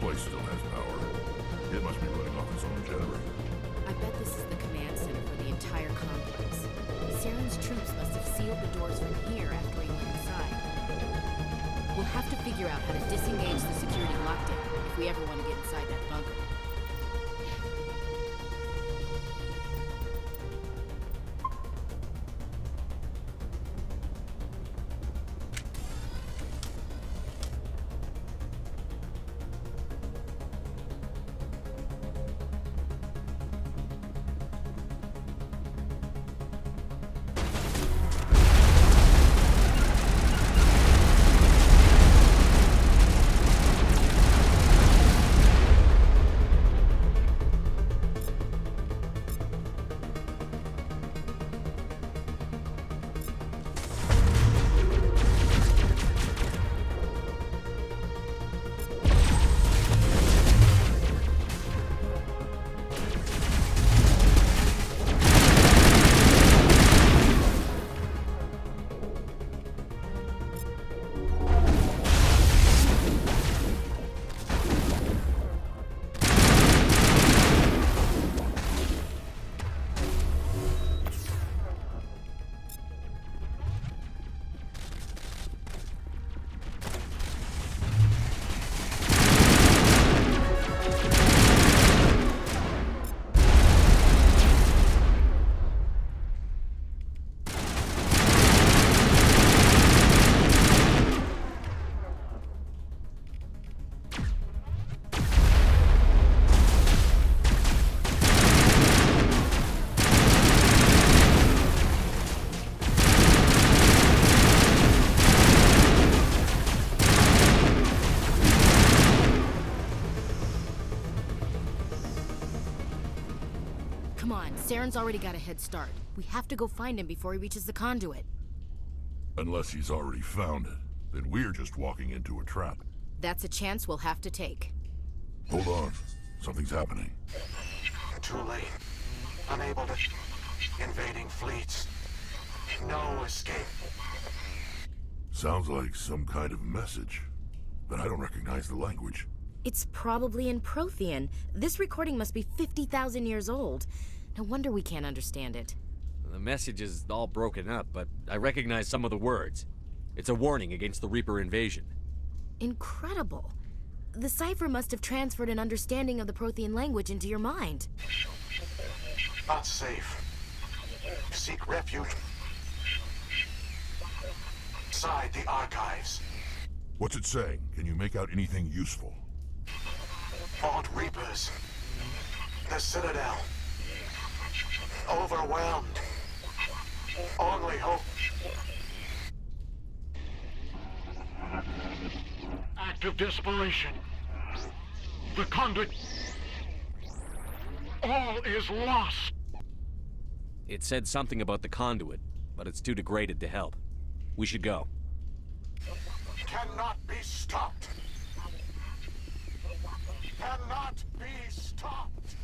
Speaker 5: place still has power. It must be running off its own generator.
Speaker 4: I bet this is the command center for the entire complex. Saren's troops must have sealed the doors from here after he went inside. We'll have to figure out how to disengage the security lockdown if we ever want to get inside that bunker. Come on, Saren's already got a head start. We have to go find him before he reaches the conduit.
Speaker 5: Unless he's already found it, then we're just walking into a trap.
Speaker 4: That's a chance we'll have to take.
Speaker 5: Hold on. Something's happening.
Speaker 10: Too late. Unable to... Invading fleets. No escape.
Speaker 5: Sounds like some kind of message, but I don't recognize the language.
Speaker 4: It's probably in Prothean. This recording must be 50,000 years old. No wonder we can't understand it.
Speaker 2: The message is all broken up, but I recognize some of the words. It's a warning against the Reaper invasion.
Speaker 4: Incredible. The cipher must have transferred an understanding of the Prothean language into your mind.
Speaker 10: Not safe. Seek refuge inside the archives.
Speaker 5: What's it saying? Can you make out anything useful?
Speaker 10: Fought Reapers. The Citadel. Overwhelmed. Only hope. Act of desperation. The conduit. All is lost.
Speaker 2: It said something about the conduit, but it's too degraded to help. We should go.
Speaker 10: Cannot be stopped. Cannot be stopped.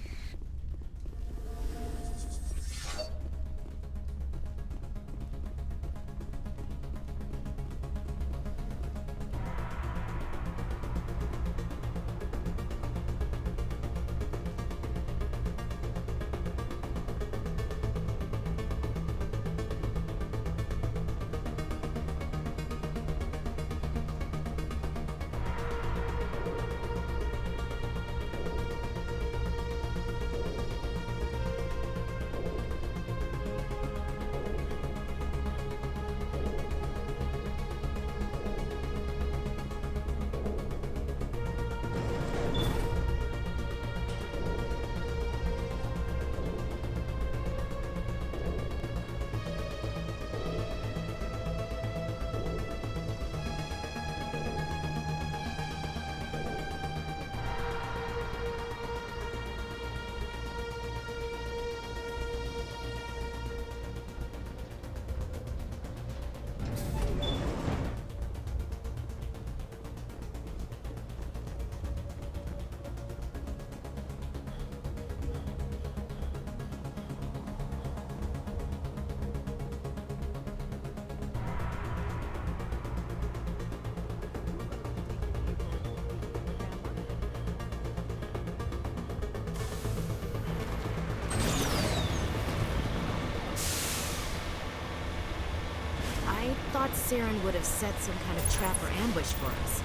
Speaker 4: I thought Saren would have set some kind of trap or ambush for us.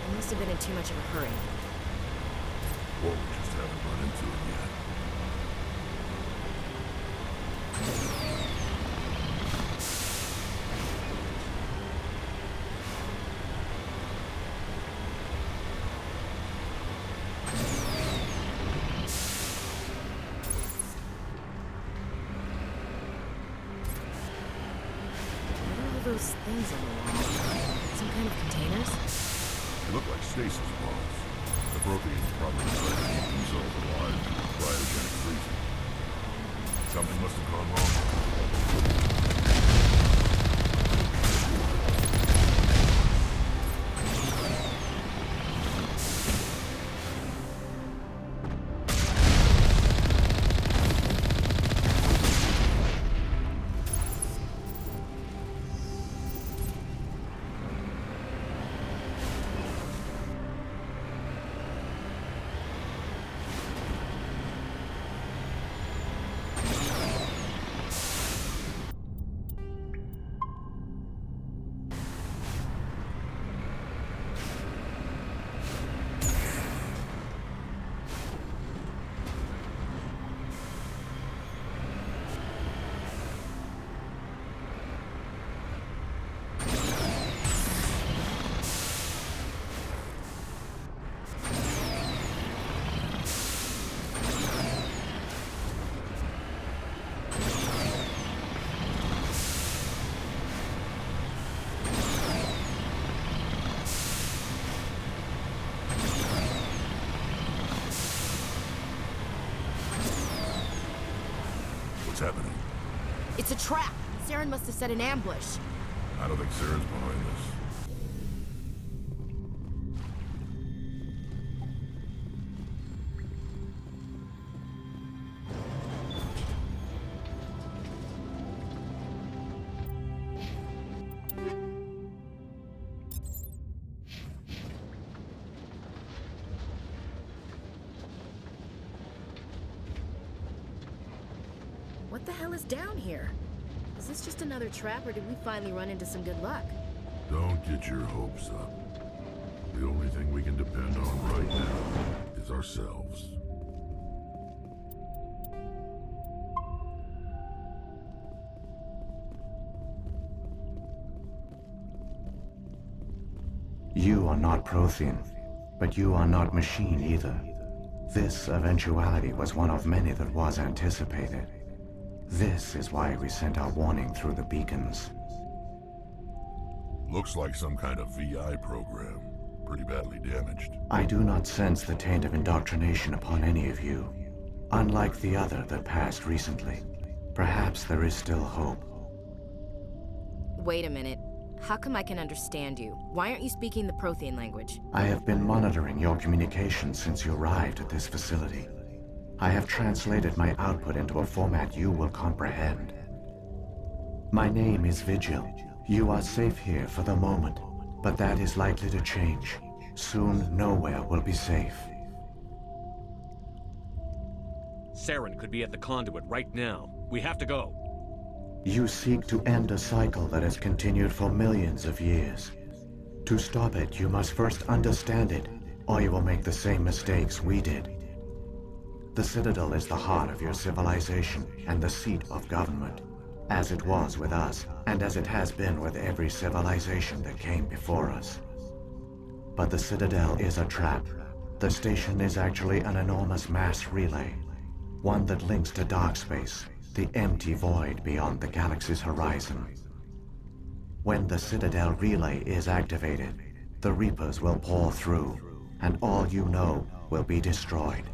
Speaker 4: I must have been in too much of a hurry.
Speaker 5: Or we just haven't run into it yet.
Speaker 4: Those things on the wall. Some kind of containers?
Speaker 5: They look like stasis pods. The Protheans probably tried to keep themselves alive through cryogenic freezing. Something must have gone wrong. What's happening?
Speaker 4: It's a trap. Saren must have set an ambush.
Speaker 5: I don't think Saren's behind this.
Speaker 4: What the hell is down here? Is this just another trap, or did we finally run into some good luck?
Speaker 5: Don't get your hopes up. The only thing we can depend on right now is ourselves.
Speaker 11: You are not Prothean, but you are not machine either. This eventuality was one of many that was anticipated. This is why we sent our warning through the beacons.
Speaker 5: Looks like some kind of VI program. Pretty badly damaged.
Speaker 11: I do not sense the taint of indoctrination upon any of you. Unlike the other that passed recently, perhaps there is still hope.
Speaker 4: Wait a minute. How come I can understand you? Why aren't you speaking the Prothean language?
Speaker 11: I have been monitoring your communications since you arrived at this facility. I have translated my output into a format you will comprehend. My name is Vigil. You are safe here for the moment, but that is likely to change. Soon, nowhere will be safe.
Speaker 2: Saren could be at the conduit right now. We have to go.
Speaker 11: You seek to end a cycle that has continued for millions of years. To stop it, you must first understand it, or you will make the same mistakes we did. The Citadel is the heart of your civilization and the seat of government, as it was with us, and as it has been with every civilization that came before us. But the Citadel is a trap. The station is actually an enormous mass relay, one that links to dark space, the empty void beyond the galaxy's horizon. When the Citadel relay is activated, the Reapers will pour through, and all you know will be destroyed.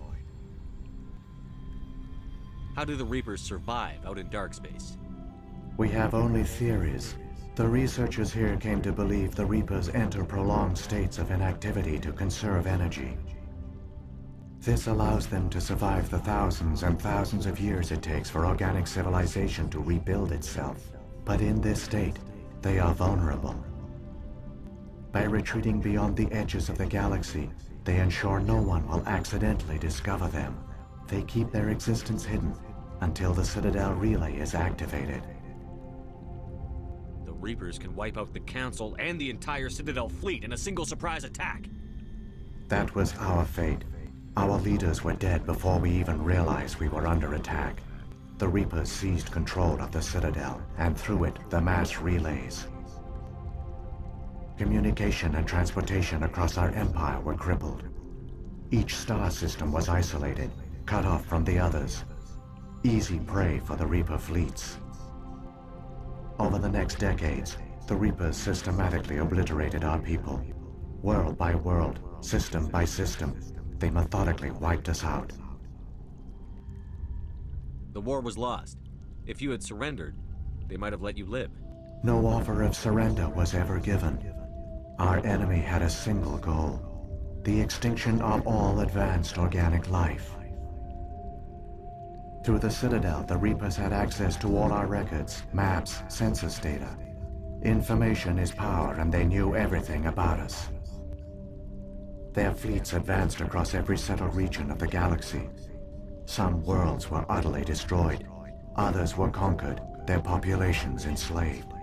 Speaker 2: How do the Reapers survive out in dark space?
Speaker 11: We have only theories. The researchers here came to believe the Reapers enter prolonged states of inactivity to conserve energy. This allows them to survive the thousands and thousands of years it takes for organic civilization to rebuild itself. But in this state, they are vulnerable. By retreating beyond the edges of the galaxy, they ensure no one will accidentally discover them. They keep their existence hidden until the Citadel relay is activated.
Speaker 2: The Reapers can wipe out the Council and the entire Citadel fleet in a single surprise attack.
Speaker 11: That was our fate. Our leaders were dead before we even realized we were under attack. The Reapers seized control of the Citadel, and through it, the mass relays. Communication and transportation across our empire were crippled. Each star system was isolated, cut off from the others. Easy prey for the Reaper fleets. Over the next decades, the Reapers systematically obliterated our people. World by world, system by system, they methodically wiped us out.
Speaker 2: The war was lost. If you had surrendered, they might have let you live.
Speaker 11: No offer of surrender was ever given. Our enemy had a single goal: the extinction of all advanced organic life. Through the Citadel, the Reapers had access to all our records, maps, census data. Information is power, and they knew everything about us. Their fleets advanced across every settled region of the galaxy. Some worlds were utterly destroyed. Others were conquered, their populations enslaved.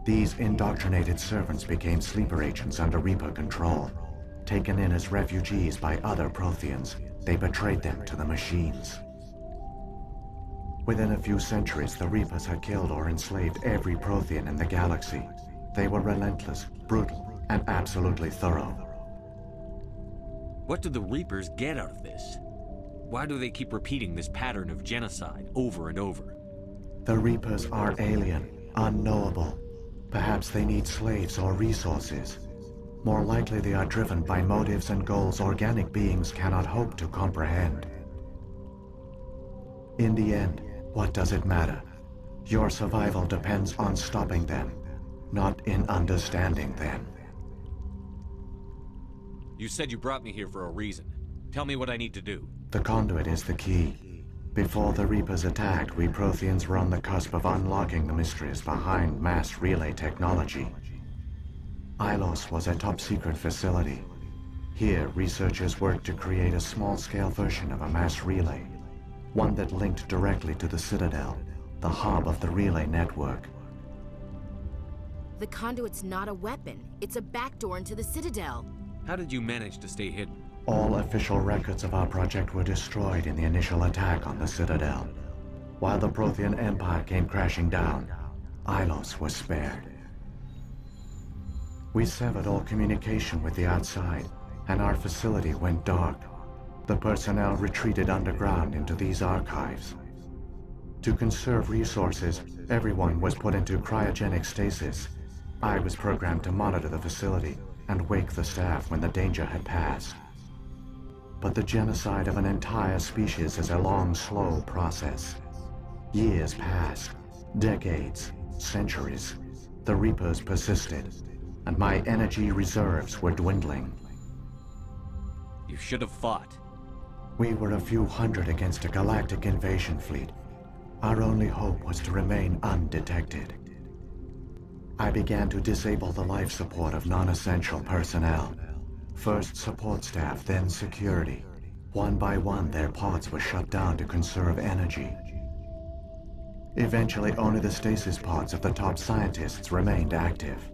Speaker 11: These indoctrinated servants became sleeper agents under Reaper control. Taken in as refugees by other Protheans, they betrayed them to the machines. Within a few centuries, the Reapers had killed or enslaved every Prothean in the galaxy. They were relentless, brutal, and absolutely thorough.
Speaker 2: What do the Reapers get out of this? Why do they keep repeating this pattern of genocide over and over?
Speaker 11: The Reapers are alien, unknowable. Perhaps they need slaves or resources. More likely they are driven by motives and goals organic beings cannot hope to comprehend. In the end, what does it matter? Your survival depends on stopping them, not in understanding them.
Speaker 2: You said you brought me here for a reason. Tell me what I need to do.
Speaker 11: The conduit is the key. Before the Reapers attacked, we Protheans were on the cusp of unlocking the mysteries behind mass relay technology. Ilos was a top-secret facility. Here, researchers worked to create a small-scale version of a mass relay, one that linked directly to the Citadel, the hub of the relay network.
Speaker 4: The conduit's not a weapon. It's a backdoor into the Citadel.
Speaker 2: How did you manage to stay hidden?
Speaker 11: All official records of our project were destroyed in the initial attack on the Citadel. While the Prothean Empire came crashing down, Ilos was spared. We severed all communication with the outside, and our facility went dark. The personnel retreated underground into these archives. To conserve resources, everyone was put into cryogenic stasis. I was programmed to monitor the facility and wake the staff when the danger had passed. But the genocide of an entire species is a long, slow process. Years passed, decades, centuries. The Reapers persisted, and my energy reserves were dwindling.
Speaker 2: You should have fought.
Speaker 11: We were a few hundred against a galactic invasion fleet. Our only hope was to remain undetected. I began to disable the life support of non-essential personnel. First support staff, then security. One by one, their pods were shut down to conserve energy. Eventually, only the stasis pods of the top scientists remained active.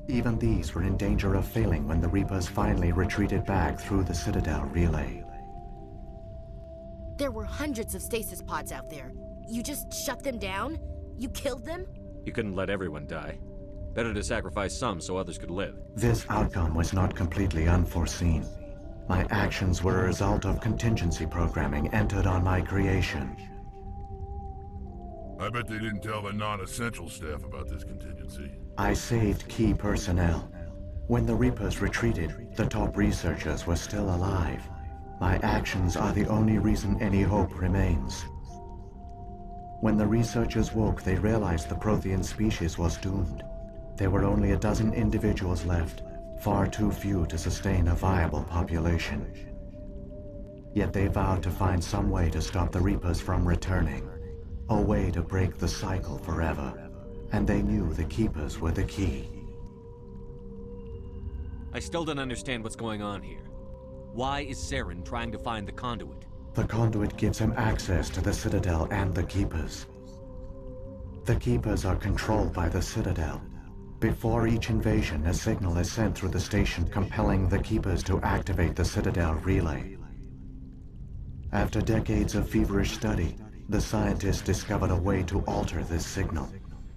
Speaker 11: Even these were in danger of failing when the Reapers finally retreated back through the Citadel relay.
Speaker 4: There were hundreds of stasis pods out there. You just shut them down? You killed them?
Speaker 2: You couldn't let everyone die. Better to sacrifice some so others could live.
Speaker 11: This outcome was not completely unforeseen. My actions were a result of contingency programming entered on my creation.
Speaker 5: I bet they didn't tell the non-essential staff about this contingency.
Speaker 11: I saved key personnel. When the Reapers retreated, the top researchers were still alive. My actions are the only reason any hope remains. When the researchers woke, they realized the Prothean species was doomed. There were only a dozen individuals left, far too few to sustain a viable population. Yet they vowed to find some way to stop the Reapers from returning, a way to break the cycle forever. And they knew the Keepers were the key.
Speaker 2: I still don't understand what's going on here. Why is Saren trying to find the conduit?
Speaker 11: The conduit gives him access to the Citadel and the Keepers. The Keepers are controlled by the Citadel. Before each invasion, a signal is sent through the station compelling the Keepers to activate the Citadel relay. After decades of feverish study, the scientists discovered a way to alter this signal.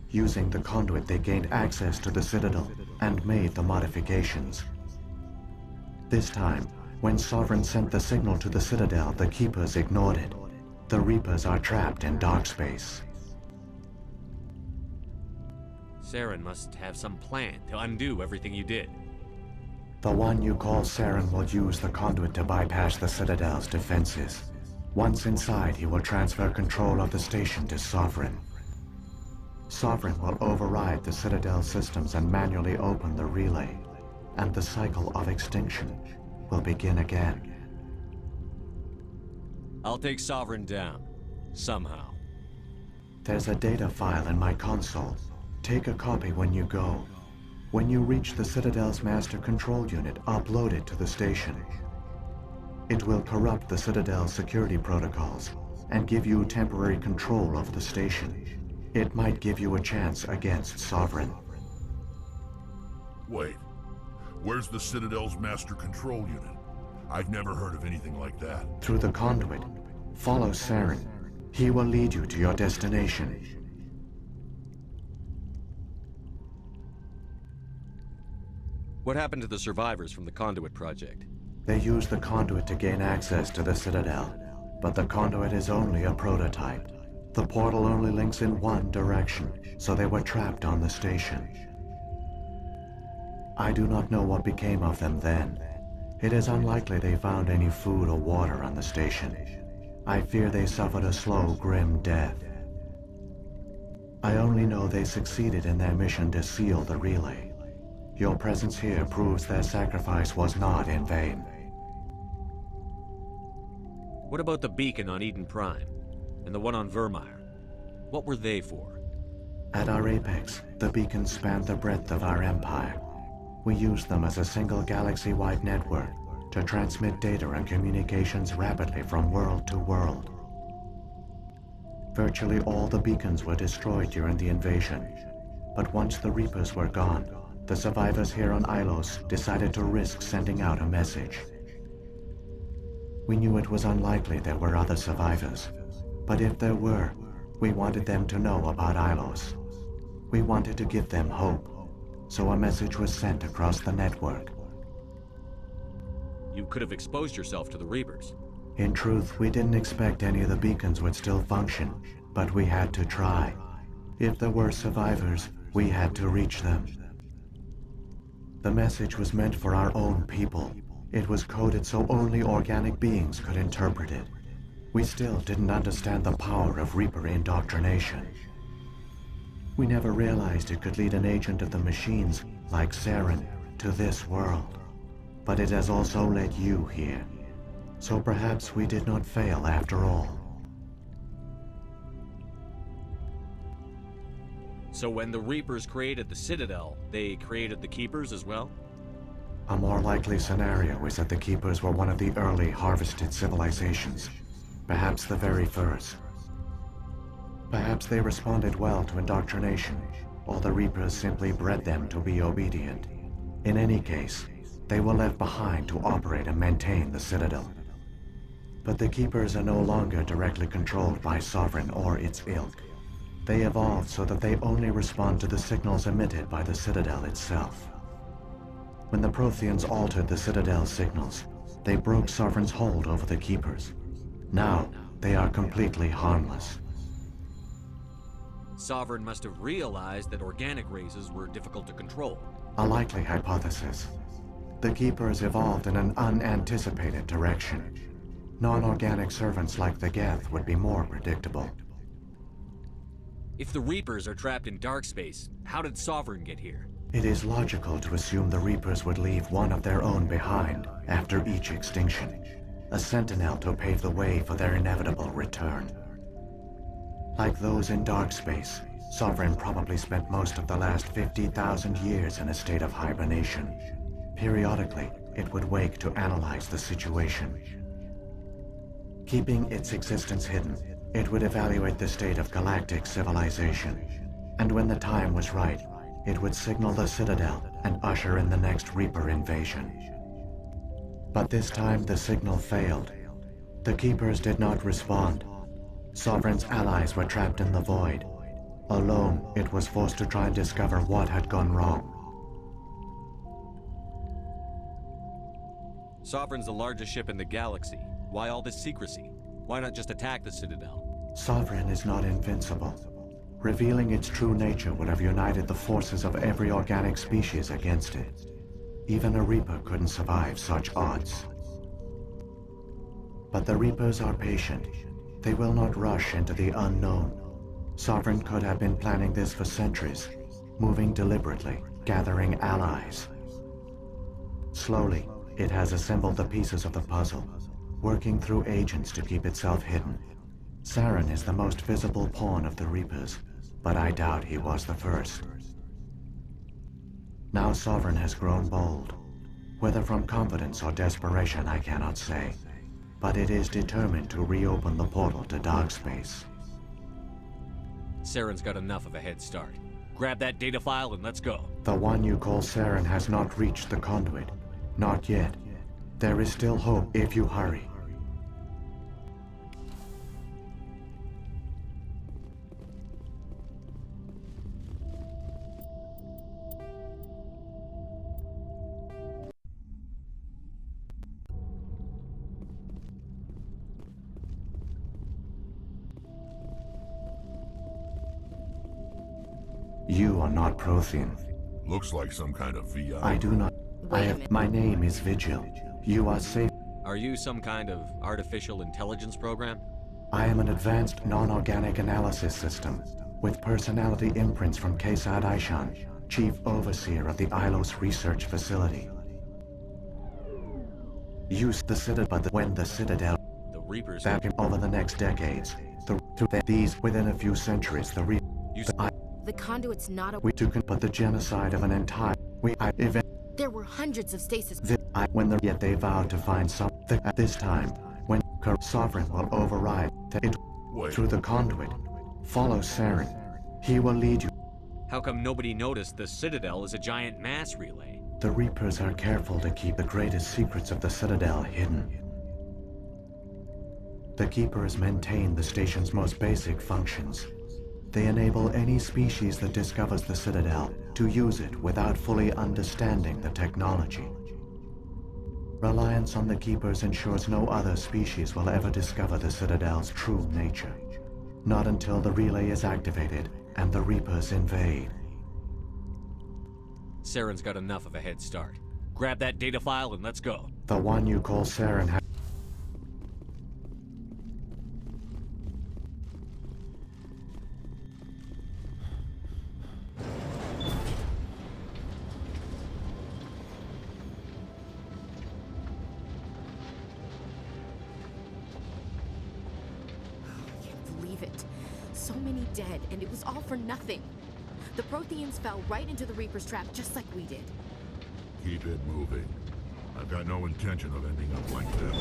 Speaker 11: Using the conduit, they gained access to the Citadel and made the modifications. This time, when Sovereign sent the signal to the Citadel, the Keepers ignored it. The Reapers are trapped in dark space.
Speaker 2: Saren must have some plan to undo everything you did.
Speaker 11: The one you call Saren will use the conduit to bypass the Citadel's defenses. Once inside, he will transfer control of the station to Sovereign. Sovereign will override the Citadel systems and manually open the relay, and the cycle of extinction will begin again.
Speaker 2: I'll take Sovereign down. Somehow.
Speaker 11: There's a data file in my console. Take a copy when you go. When you reach the Citadel's master control unit, upload it to the station. It will corrupt the Citadel's security protocols and give you temporary control of the station. It might give you a chance against Sovereign.
Speaker 5: Wait, where's the Citadel's master control unit? I've never heard of anything like that.
Speaker 11: Through the conduit. Follow Saren. He will lead you to your destination.
Speaker 2: What happened to the survivors from the Conduit project?
Speaker 11: They used the conduit to gain access to the Citadel, but the conduit is only a prototype. The portal only links in one direction, so they were trapped on the station. I do not know what became of them then. It is unlikely they found any food or water on the station. I fear they suffered a slow, grim death. I only know they succeeded in their mission to seal the relay. Your presence here proves their sacrifice was not in vain.
Speaker 2: What about the beacon on Eden Prime? And the one on Vermeer? What were they for?
Speaker 11: At our apex, the beacons spanned the breadth of our empire. We used them as a single galaxy-wide network to transmit data and communications rapidly from world to world. Virtually all the beacons were destroyed during the invasion, but once the Reapers were gone, the survivors here on Ilos decided to risk sending out a message. We knew it was unlikely there were other survivors, but if there were, we wanted them to know about Ilos. We wanted to give them hope, so a message was sent across the network.
Speaker 2: You could have exposed yourself to the Reapers.
Speaker 11: In truth, we didn't expect any of the beacons would still function, but we had to try. If there were survivors, we had to reach them. The message was meant for our own people. It was coded so only organic beings could interpret it. We still didn't understand the power of Reaper indoctrination. We never realized it could lead an agent of the machines, like Saren, to this world. But it has also led you here. So perhaps we did not fail after all.
Speaker 2: So when the Reapers created the Citadel, they created the Keepers as well?
Speaker 11: A more likely scenario is that the Keepers were one of the early harvested civilizations. Perhaps the very first. Perhaps they responded well to indoctrination, or the Reapers simply bred them to be obedient. In any case, they were left behind to operate and maintain the Citadel. But the Keepers are no longer directly controlled by Sovereign or its ilk. They evolved so that they only respond to the signals emitted by the Citadel itself. When the Protheans altered the Citadel's signals, they broke Sovereign's hold over the Keepers. Now, they are completely harmless.
Speaker 2: Sovereign must have realized that organic races were difficult to control.
Speaker 11: A likely hypothesis. The Keepers evolved in an unanticipated direction. Non-organic servants like the Geth would be more predictable.
Speaker 2: If the Reapers are trapped in dark space, how did Sovereign get here?
Speaker 11: It is logical to assume the Reapers would leave one of their own behind after each extinction. A sentinel to pave the way for their inevitable return. Like those in dark space, Sovereign probably spent most of the last 50,000 years in a state of hibernation. Periodically, it would wake to analyze the situation. Keeping its existence hidden, it would evaluate the state of galactic civilization. And when the time was right, it would signal the Citadel and usher in the next Reaper invasion. But this time the signal failed. The Keepers did not respond. Sovereign's allies were trapped in the void. Alone, it was forced to try and discover what had gone wrong.
Speaker 2: Sovereign's the largest ship in the galaxy. Why all this secrecy? Why not just attack the Citadel?
Speaker 11: Sovereign is not invincible. Revealing its true nature would have united the forces of every organic species against it. Even a Reaper couldn't survive such odds. But the Reapers are patient. They will not rush into the unknown. Sovereign could have been planning this for centuries, moving deliberately, gathering allies. Slowly, it has assembled the pieces of the puzzle, working through agents to keep itself hidden. Saren is the most visible pawn of the Reapers, but I doubt he was the first. Now Sovereign has grown bold. Whether from confidence or desperation, I cannot say. But it is determined to reopen the portal to dark space.
Speaker 2: Saren's got enough of a head start. Grab that data file and let's go.
Speaker 11: The one you call Saren has not reached the conduit. Not yet. There is still hope if you hurry. You are not Prothean.
Speaker 5: Looks like some kind of VI.
Speaker 11: I do not. My name is Vigil. You are safe.
Speaker 2: Are you some kind of artificial intelligence program?
Speaker 11: I am an advanced non-organic analysis system with personality imprints from Kesad Aishan, Chief Overseer of the Ilos Research Facility. Use the Citadel, but when the Citadel
Speaker 2: The Reapers.
Speaker 11: that over the next decades, these within a few centuries,
Speaker 4: The conduit's not a...
Speaker 11: we took but the genocide of an entire event.
Speaker 4: There were hundreds of stasis...
Speaker 11: Yet they vowed to find something at this time when Sovereign will override it through the conduit. Follow Saren. He will lead you.
Speaker 2: How come nobody noticed the Citadel is a giant mass relay?
Speaker 11: The Reapers are careful to keep the greatest secrets of the Citadel hidden. The Keepers maintain the station's most basic functions. They enable any species that discovers the Citadel to use it without fully understanding the technology. Reliance on the Keepers ensures no other species will ever discover the Citadel's true nature. Not until the relay is activated and the Reapers invade.
Speaker 2: Saren's got enough of a head start. Grab that data file and let's go.
Speaker 11: The one you call Saren
Speaker 4: So many dead, and it was all for nothing. The Protheans fell right into the Reaper's trap, just like we did.
Speaker 5: Keep it moving. I've got no intention of ending up like them.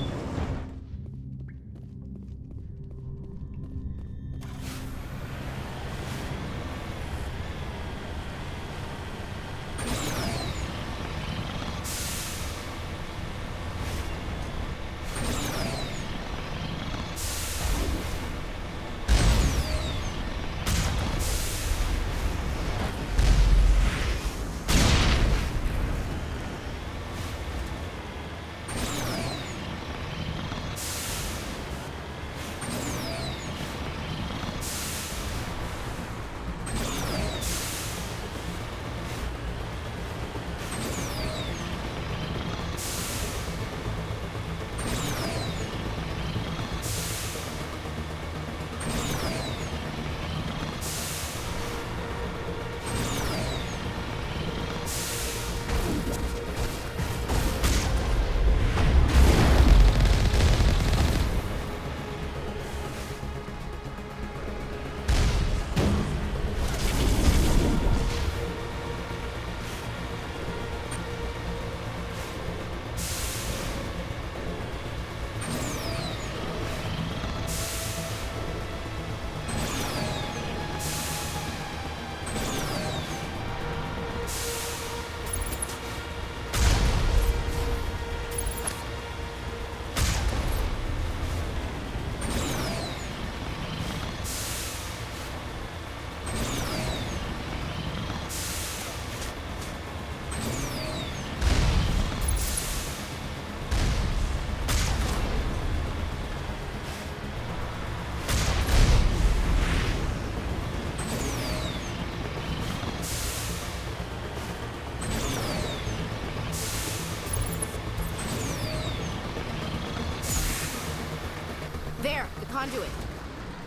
Speaker 4: There, the conduit.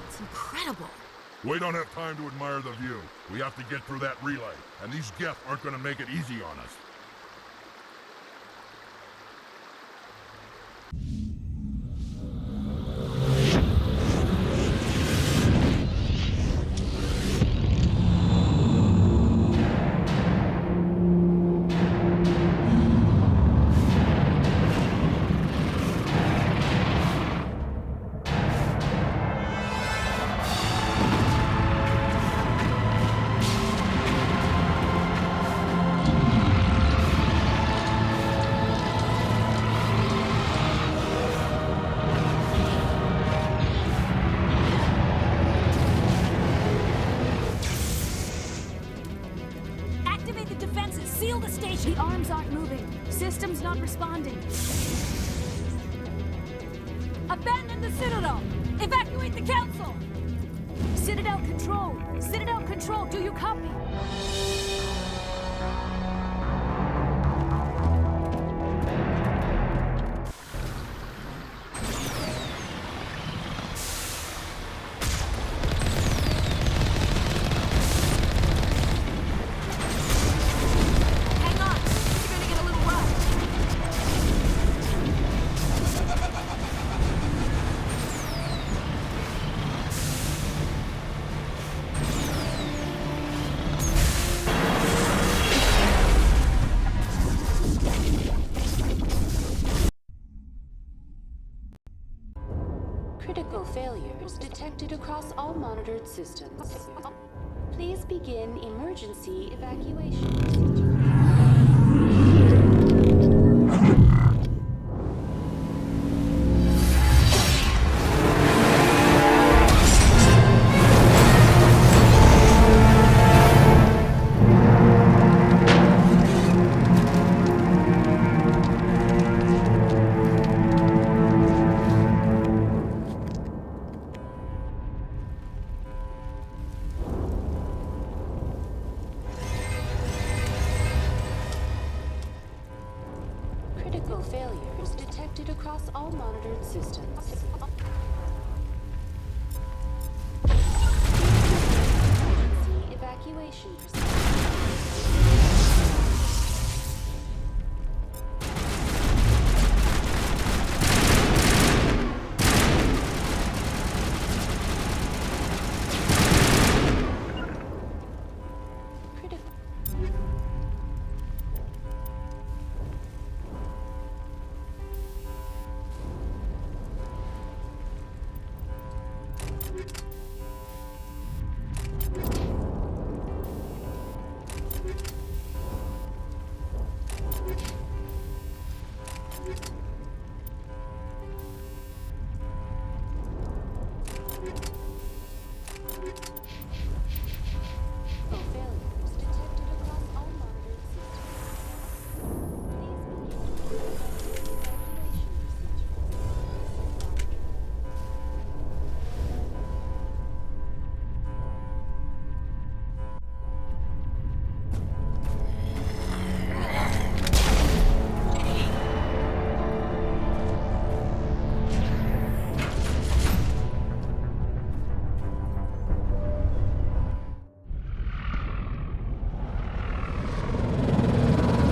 Speaker 4: It's incredible.
Speaker 5: We don't have time to admire the view. We have to get through that relay, and these Geth aren't gonna make it easy on us.
Speaker 9: Seal the station! The arms aren't moving. Systems not responding. Abandon the Citadel! Evacuate the Council! Citadel Control! Citadel Control, do you copy?
Speaker 15: Critical failures detected across all monitored systems. Please begin emergency evacuation procedure. Critical failures detected across all monitored systems. Emergency evacuation procedure.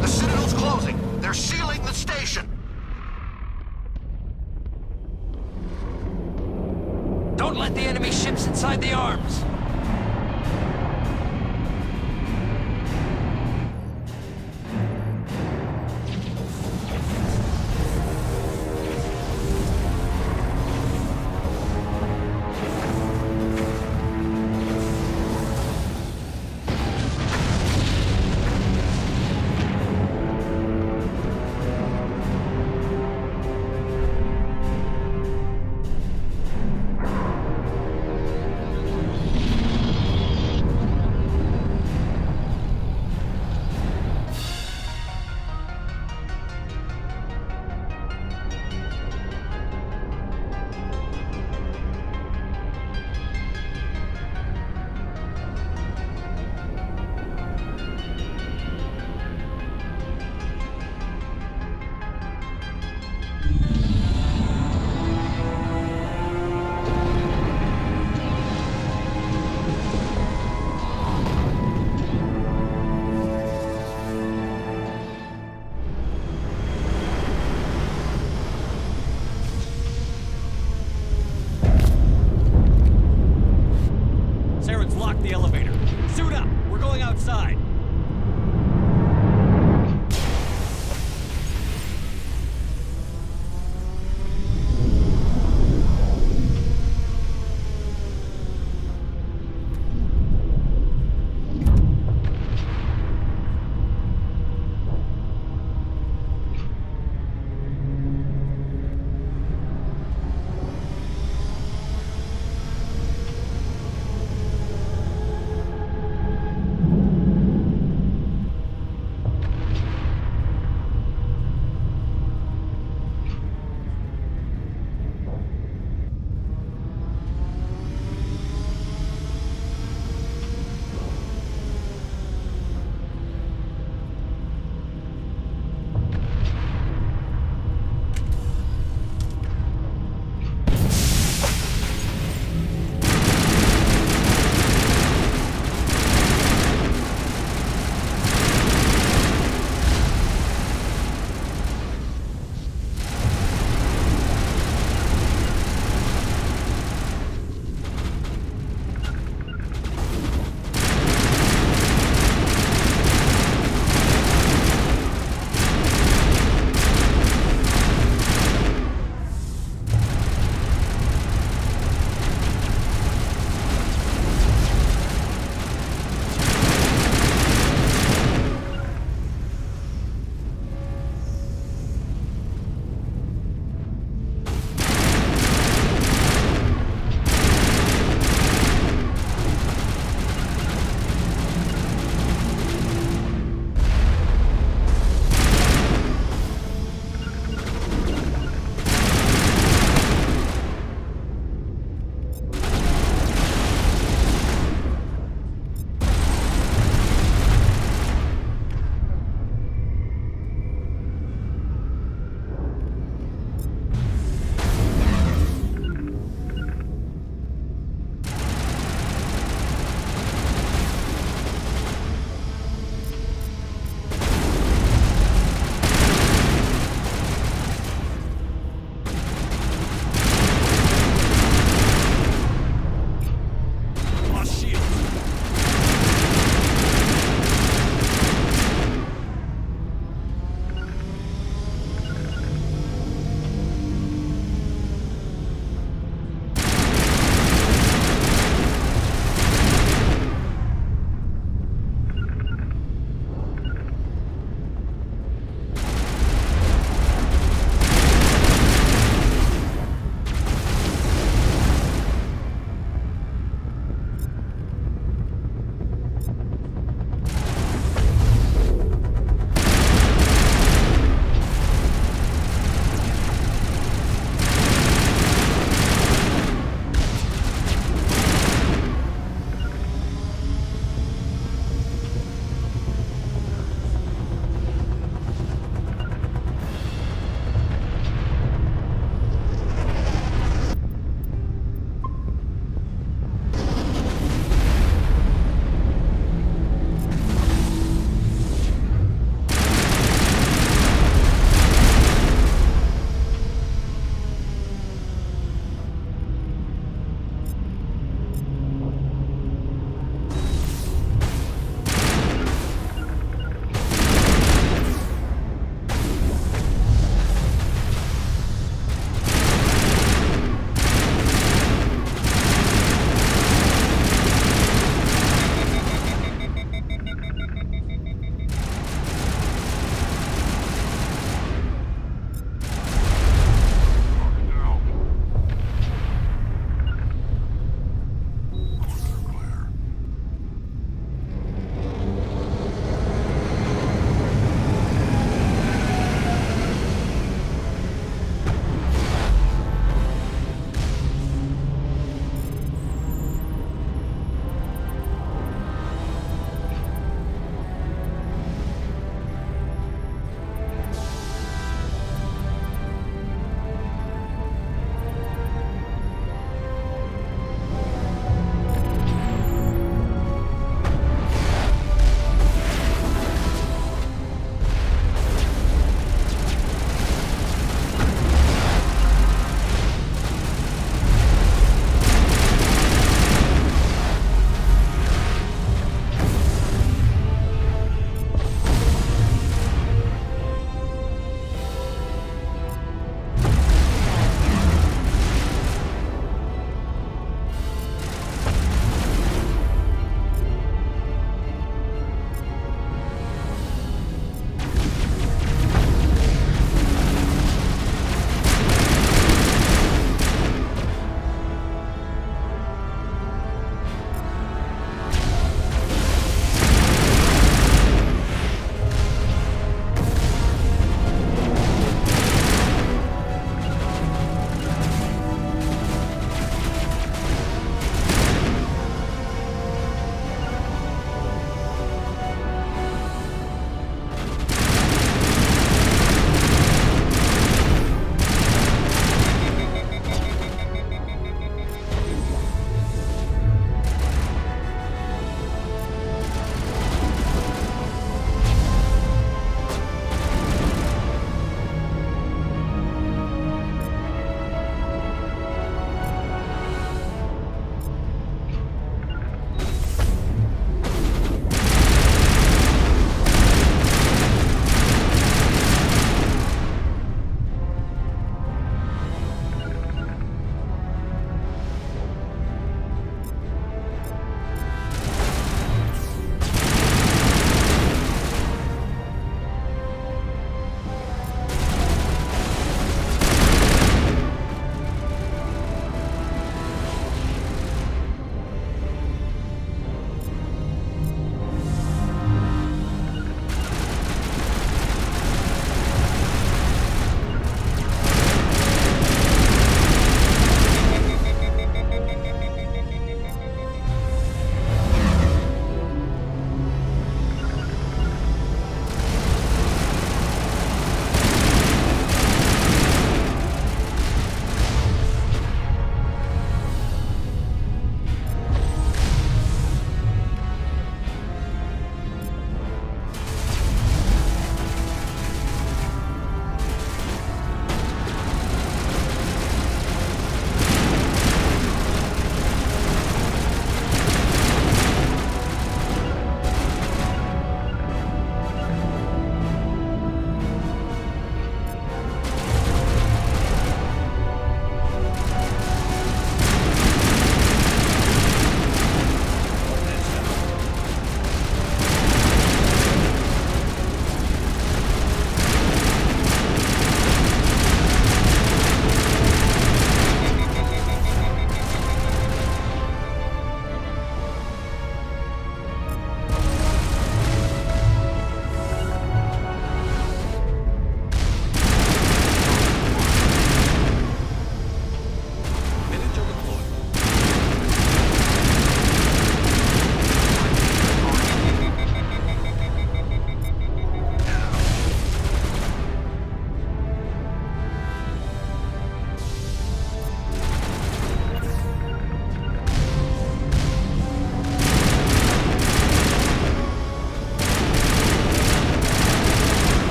Speaker 10: The Citadel's closing. They're sealing the station.
Speaker 8: Don't let the enemy ships inside the arms!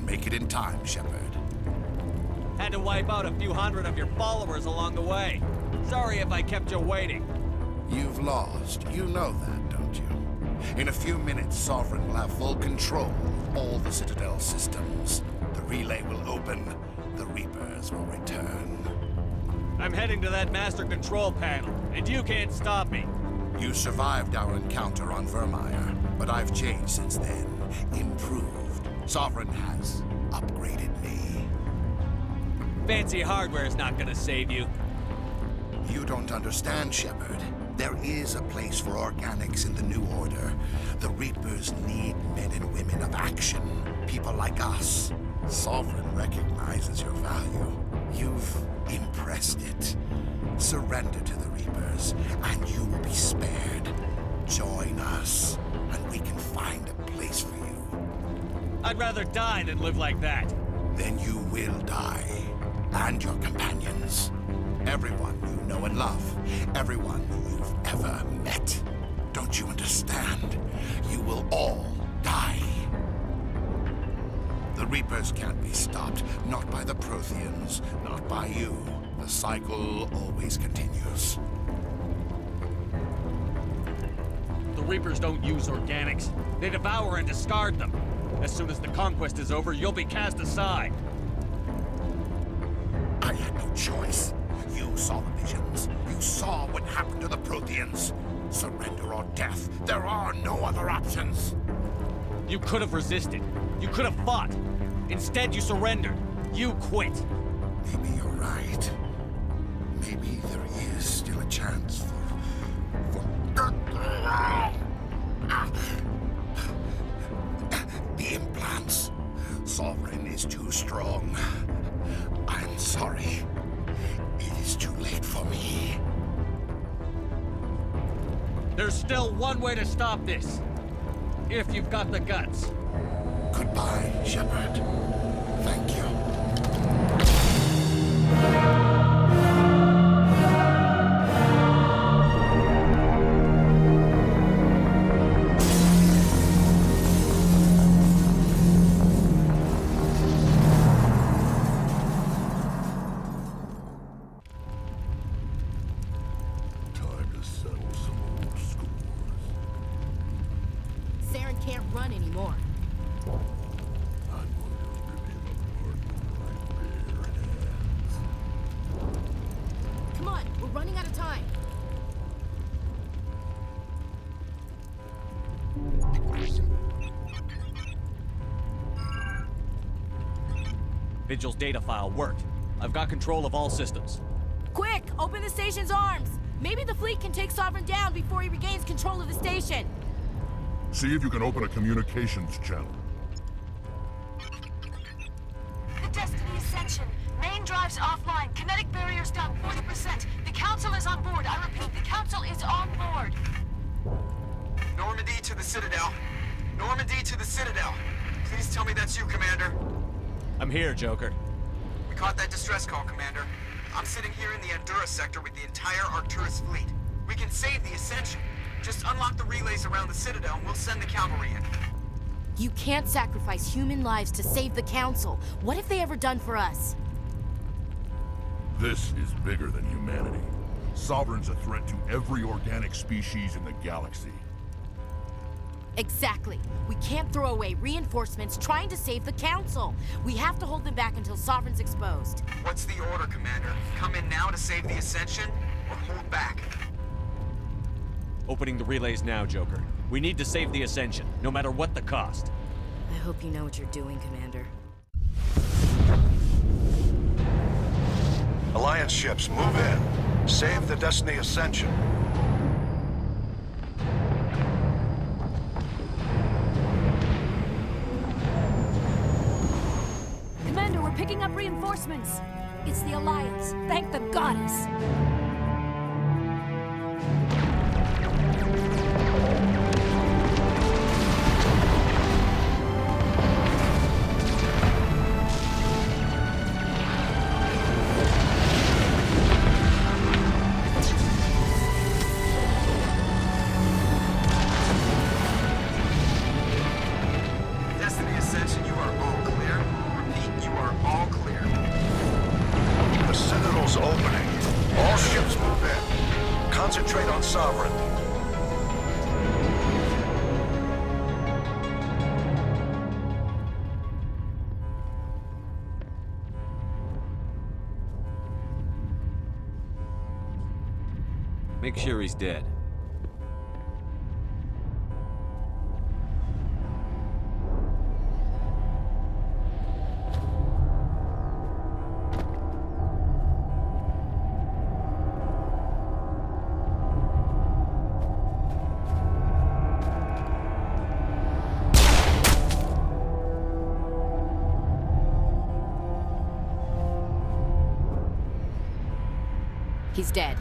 Speaker 10: make it in time, Shepard.
Speaker 2: Had to wipe out a few hundred of your followers along the way. Sorry if I kept you waiting.
Speaker 10: You've lost. You know that, don't you? In a few minutes, Sovereign will have full control of all the Citadel systems. The relay will open. The Reapers will return.
Speaker 2: I'm heading to that master control panel, and you can't stop me.
Speaker 10: You survived our encounter on Vermeer, but I've changed since then. Improved. Sovereign has upgraded me.
Speaker 2: Fancy hardware is not gonna save you.
Speaker 10: You don't understand, Shepard. There is a place for organics in the New Order. The Reapers need men and women of action. People like us. Sovereign recognizes your value. You've impressed it. Surrender to the Reapers, and you will be spared. Join us, and we can find a place for you.
Speaker 2: I'd rather die than live like that.
Speaker 10: Then you will die. And your companions. Everyone you know and love. Everyone you've ever met. Don't you understand? You will all die. The Reapers can't be stopped. Not by the Protheans. Not by you. The cycle always continues.
Speaker 2: The Reapers don't use organics. They devour and discard them. As soon as the conquest is over, you'll be cast aside.
Speaker 10: I had no choice. You saw the visions. You saw what happened to the Protheans. Surrender or death. There are no other options.
Speaker 2: You could have resisted. You could have fought. Instead, you surrendered. You quit.
Speaker 10: Maybe you're right. Maybe there is still a chance for... The implants. Sovereign is too strong. I'm sorry. It is too late for me.
Speaker 2: There's still one way to stop this. If you've got the guts.
Speaker 10: Goodbye, Shepard. Thank you.
Speaker 5: Time to settle some old scores.
Speaker 4: Saren can't run anymore.
Speaker 5: I'm going to rip him apart with my bare hands.
Speaker 4: Come on, we're running out of time.
Speaker 2: Vigil's data file worked. I've got control of all systems.
Speaker 4: Quick, open the station's arms. Maybe the fleet can take Sovereign down before he regains control of the station.
Speaker 5: See if you can open a communications channel.
Speaker 12: The Destiny Ascension. Main drives offline. Kinetic barriers down 40%. The Council is on board. I repeat, the Council is on board.
Speaker 6: Normandy to the Citadel. Normandy to the Citadel. Please tell me that's you, Commander.
Speaker 2: I'm here, Joker.
Speaker 6: We caught that distress call, Commander. I'm sitting here in the Andura sector with the entire Arcturus fleet. We can save the Ascension. Just unlock the relays around the Citadel and we'll send the cavalry in.
Speaker 4: You can't sacrifice human lives to save the Council. What have they ever done for us?
Speaker 5: This is bigger than humanity. Sovereign's a threat to every organic species in the galaxy.
Speaker 4: Exactly. We can't throw away reinforcements trying to save the Council. We have to hold them back until Sovereign's exposed.
Speaker 6: What's the order, Commander? Come in now to save the Ascension, or hold back?
Speaker 2: Opening the relays now, Joker. We need to save the Ascension, no matter what the cost.
Speaker 4: I hope you know what you're doing, Commander.
Speaker 10: Alliance ships, move in. Save the Destiny Ascension.
Speaker 9: Commander, we're picking up reinforcements. It's the Alliance. Thank the goddess.
Speaker 6: Destiny Ascension, you are all clear.
Speaker 16: sovereignty.
Speaker 2: Make sure he's dead.
Speaker 4: He's dead.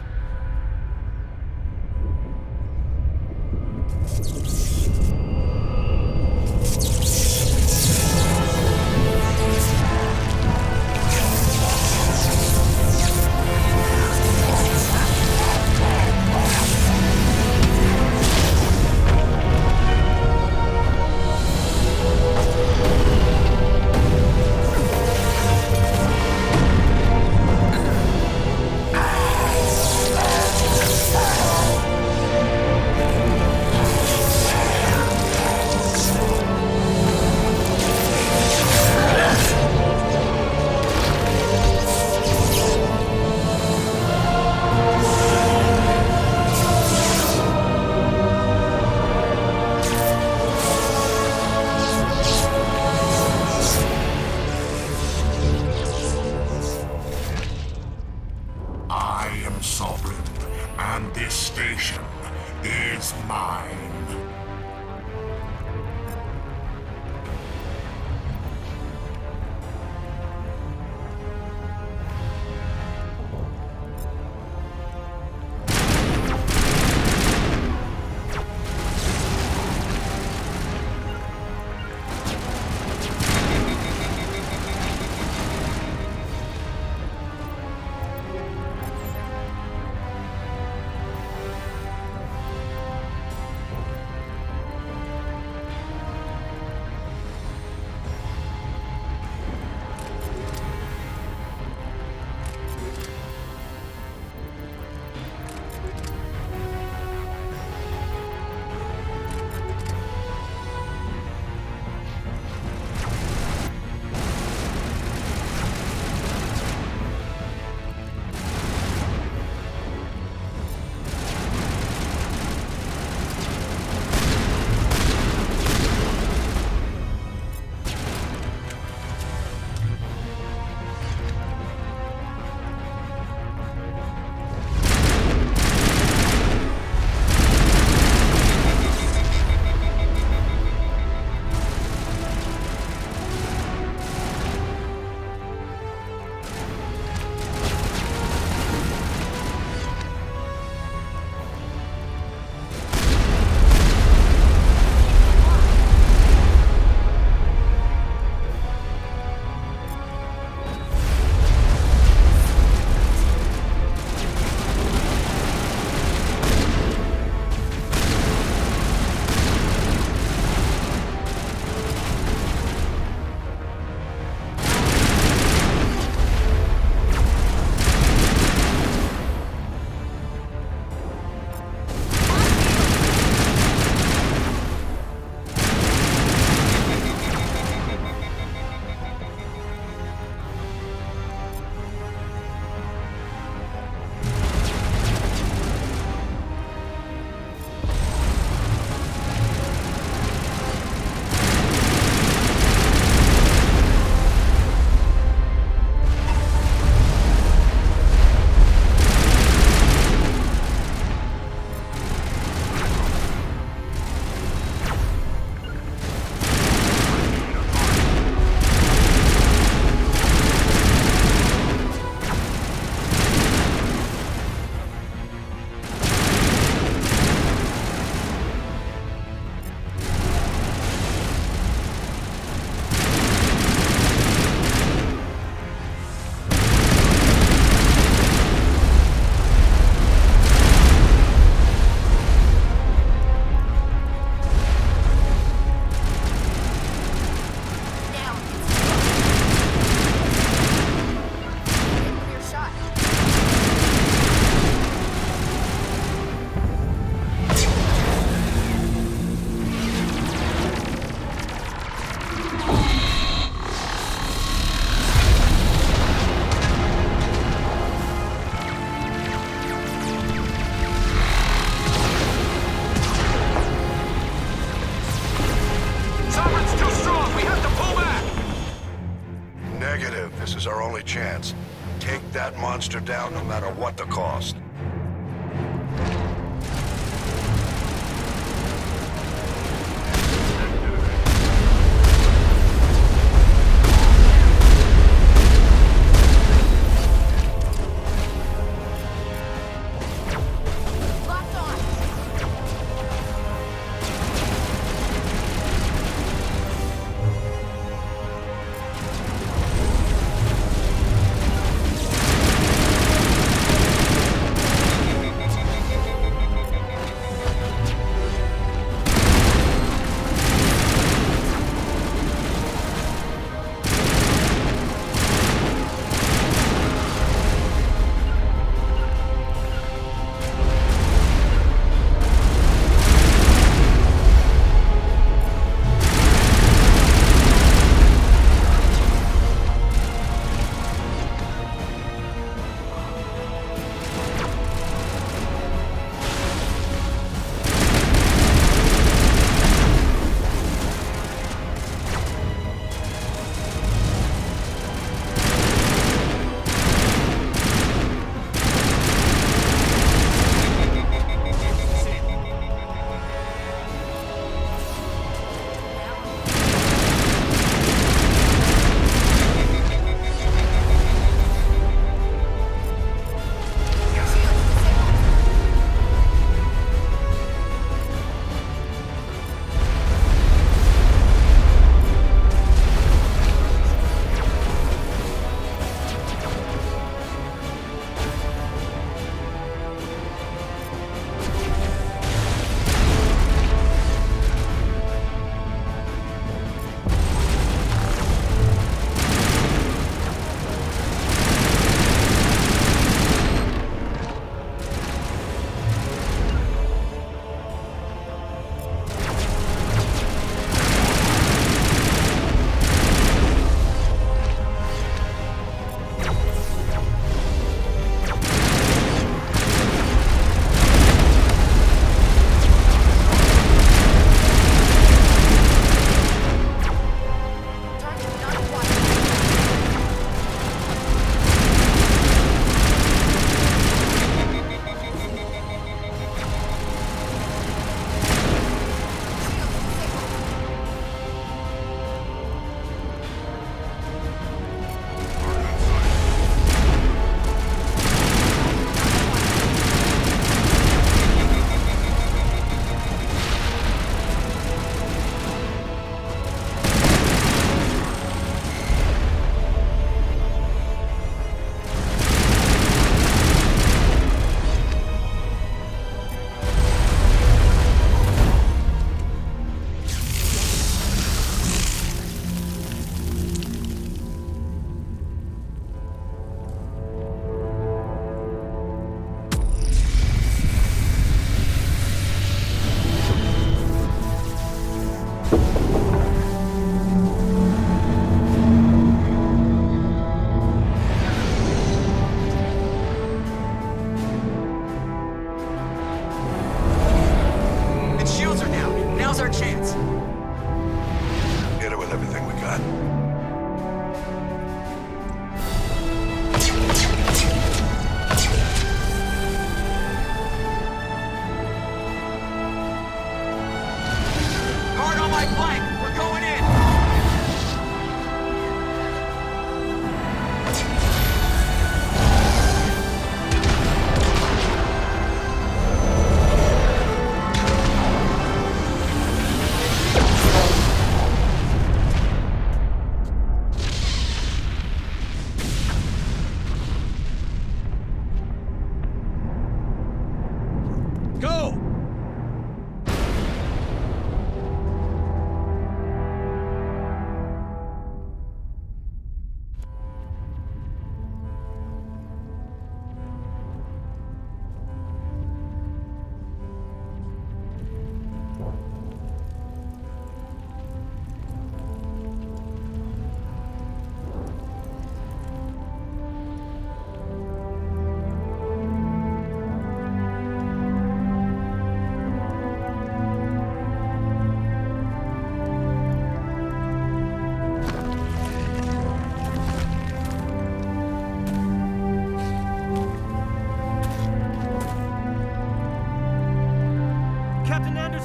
Speaker 10: Negative. This is our only chance. Take that monster down no matter what the cost.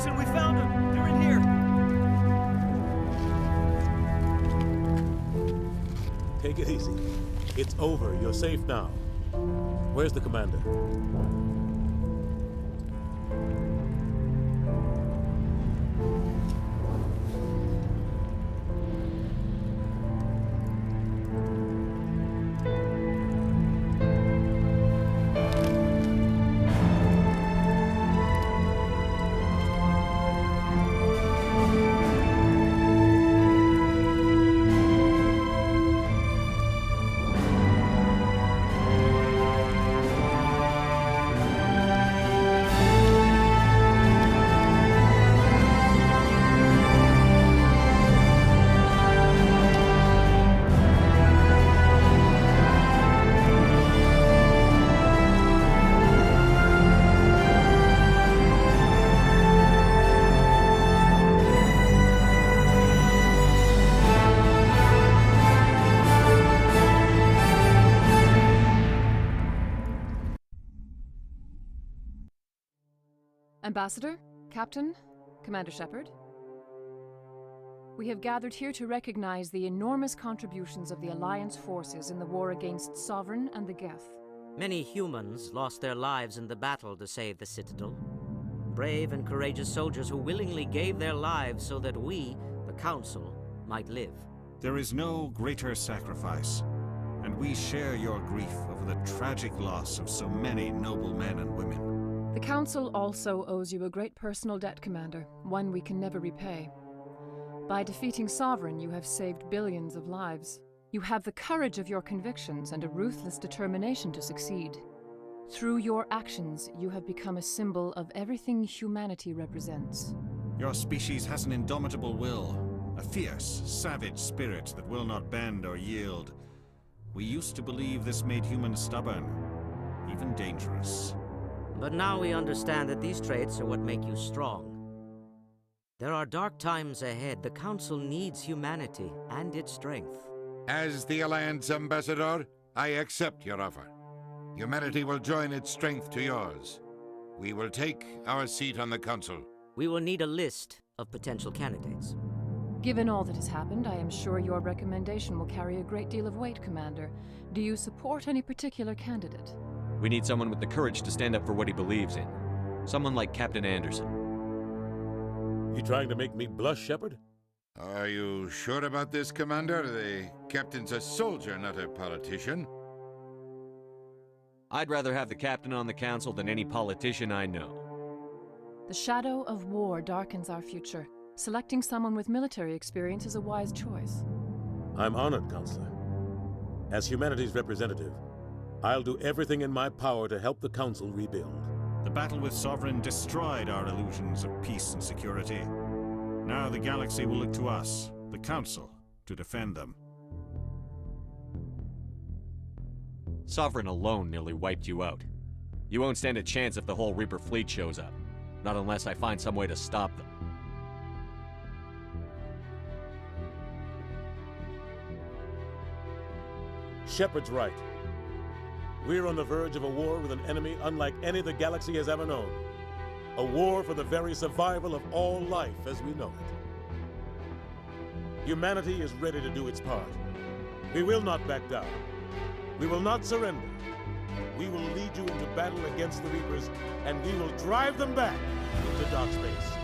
Speaker 13: Anderson, we found them! They're in here!
Speaker 14: Take it easy. It's over. You're safe now. Where's the commander?
Speaker 18: Ambassador, Captain, Commander Shepard. We have gathered here to recognize the enormous contributions of the Alliance forces in the war against Sovereign and the Geth.
Speaker 19: Many humans lost their lives in the battle to save the Citadel. Brave and courageous soldiers who willingly gave their lives so that we, the Council, might live.
Speaker 21: There is no greater sacrifice, and we share your grief over the tragic loss of so many noble men and women.
Speaker 18: The Council also owes you a great personal debt, Commander, one we can never repay. By defeating Sovereign, you have saved billions of lives. You have the courage of your convictions and a ruthless determination to succeed. Through your actions, you have become a symbol of everything humanity represents.
Speaker 21: Your species has an indomitable will, a fierce, savage spirit that will not bend or yield. We used to believe this made humans stubborn, even dangerous.
Speaker 19: But now we understand that these traits are what make you strong. There are dark times ahead. The Council needs humanity and its strength.
Speaker 26: As the Alliance Ambassador, I accept your offer. Humanity will join its strength to yours. We will take our seat on the Council.
Speaker 19: We will need a list of potential candidates.
Speaker 18: Given all that has happened, I am sure your recommendation will carry a great deal of weight, Commander. Do you support any particular candidate?
Speaker 2: We need someone with the courage to stand up for what he believes in. Someone like Captain Anderson.
Speaker 14: You trying to make me blush, Shepard?
Speaker 26: Are you sure about this, Commander? The captain's a soldier, not a politician.
Speaker 2: I'd rather have the captain on the Council than any politician I know.
Speaker 18: The shadow of war darkens our future. Selecting someone with military experience is a wise choice.
Speaker 14: I'm honored, Counselor. As humanity's representative, I'll do everything in my power to help the Council rebuild.
Speaker 21: The battle with Sovereign destroyed our illusions of peace and security. Now the galaxy will look to us, the Council, to defend them.
Speaker 2: Sovereign alone nearly wiped you out. You won't stand a chance if the whole Reaper fleet shows up. Not unless I find some way to stop them.
Speaker 14: Shepard's right. We're on the verge of a war with an enemy unlike any the galaxy has ever known. A war for the very survival of all life as we know it. Humanity is ready to do its part. We will not back down. We will not surrender. We will lead you into battle against the Reapers, and we will drive them back into dark space.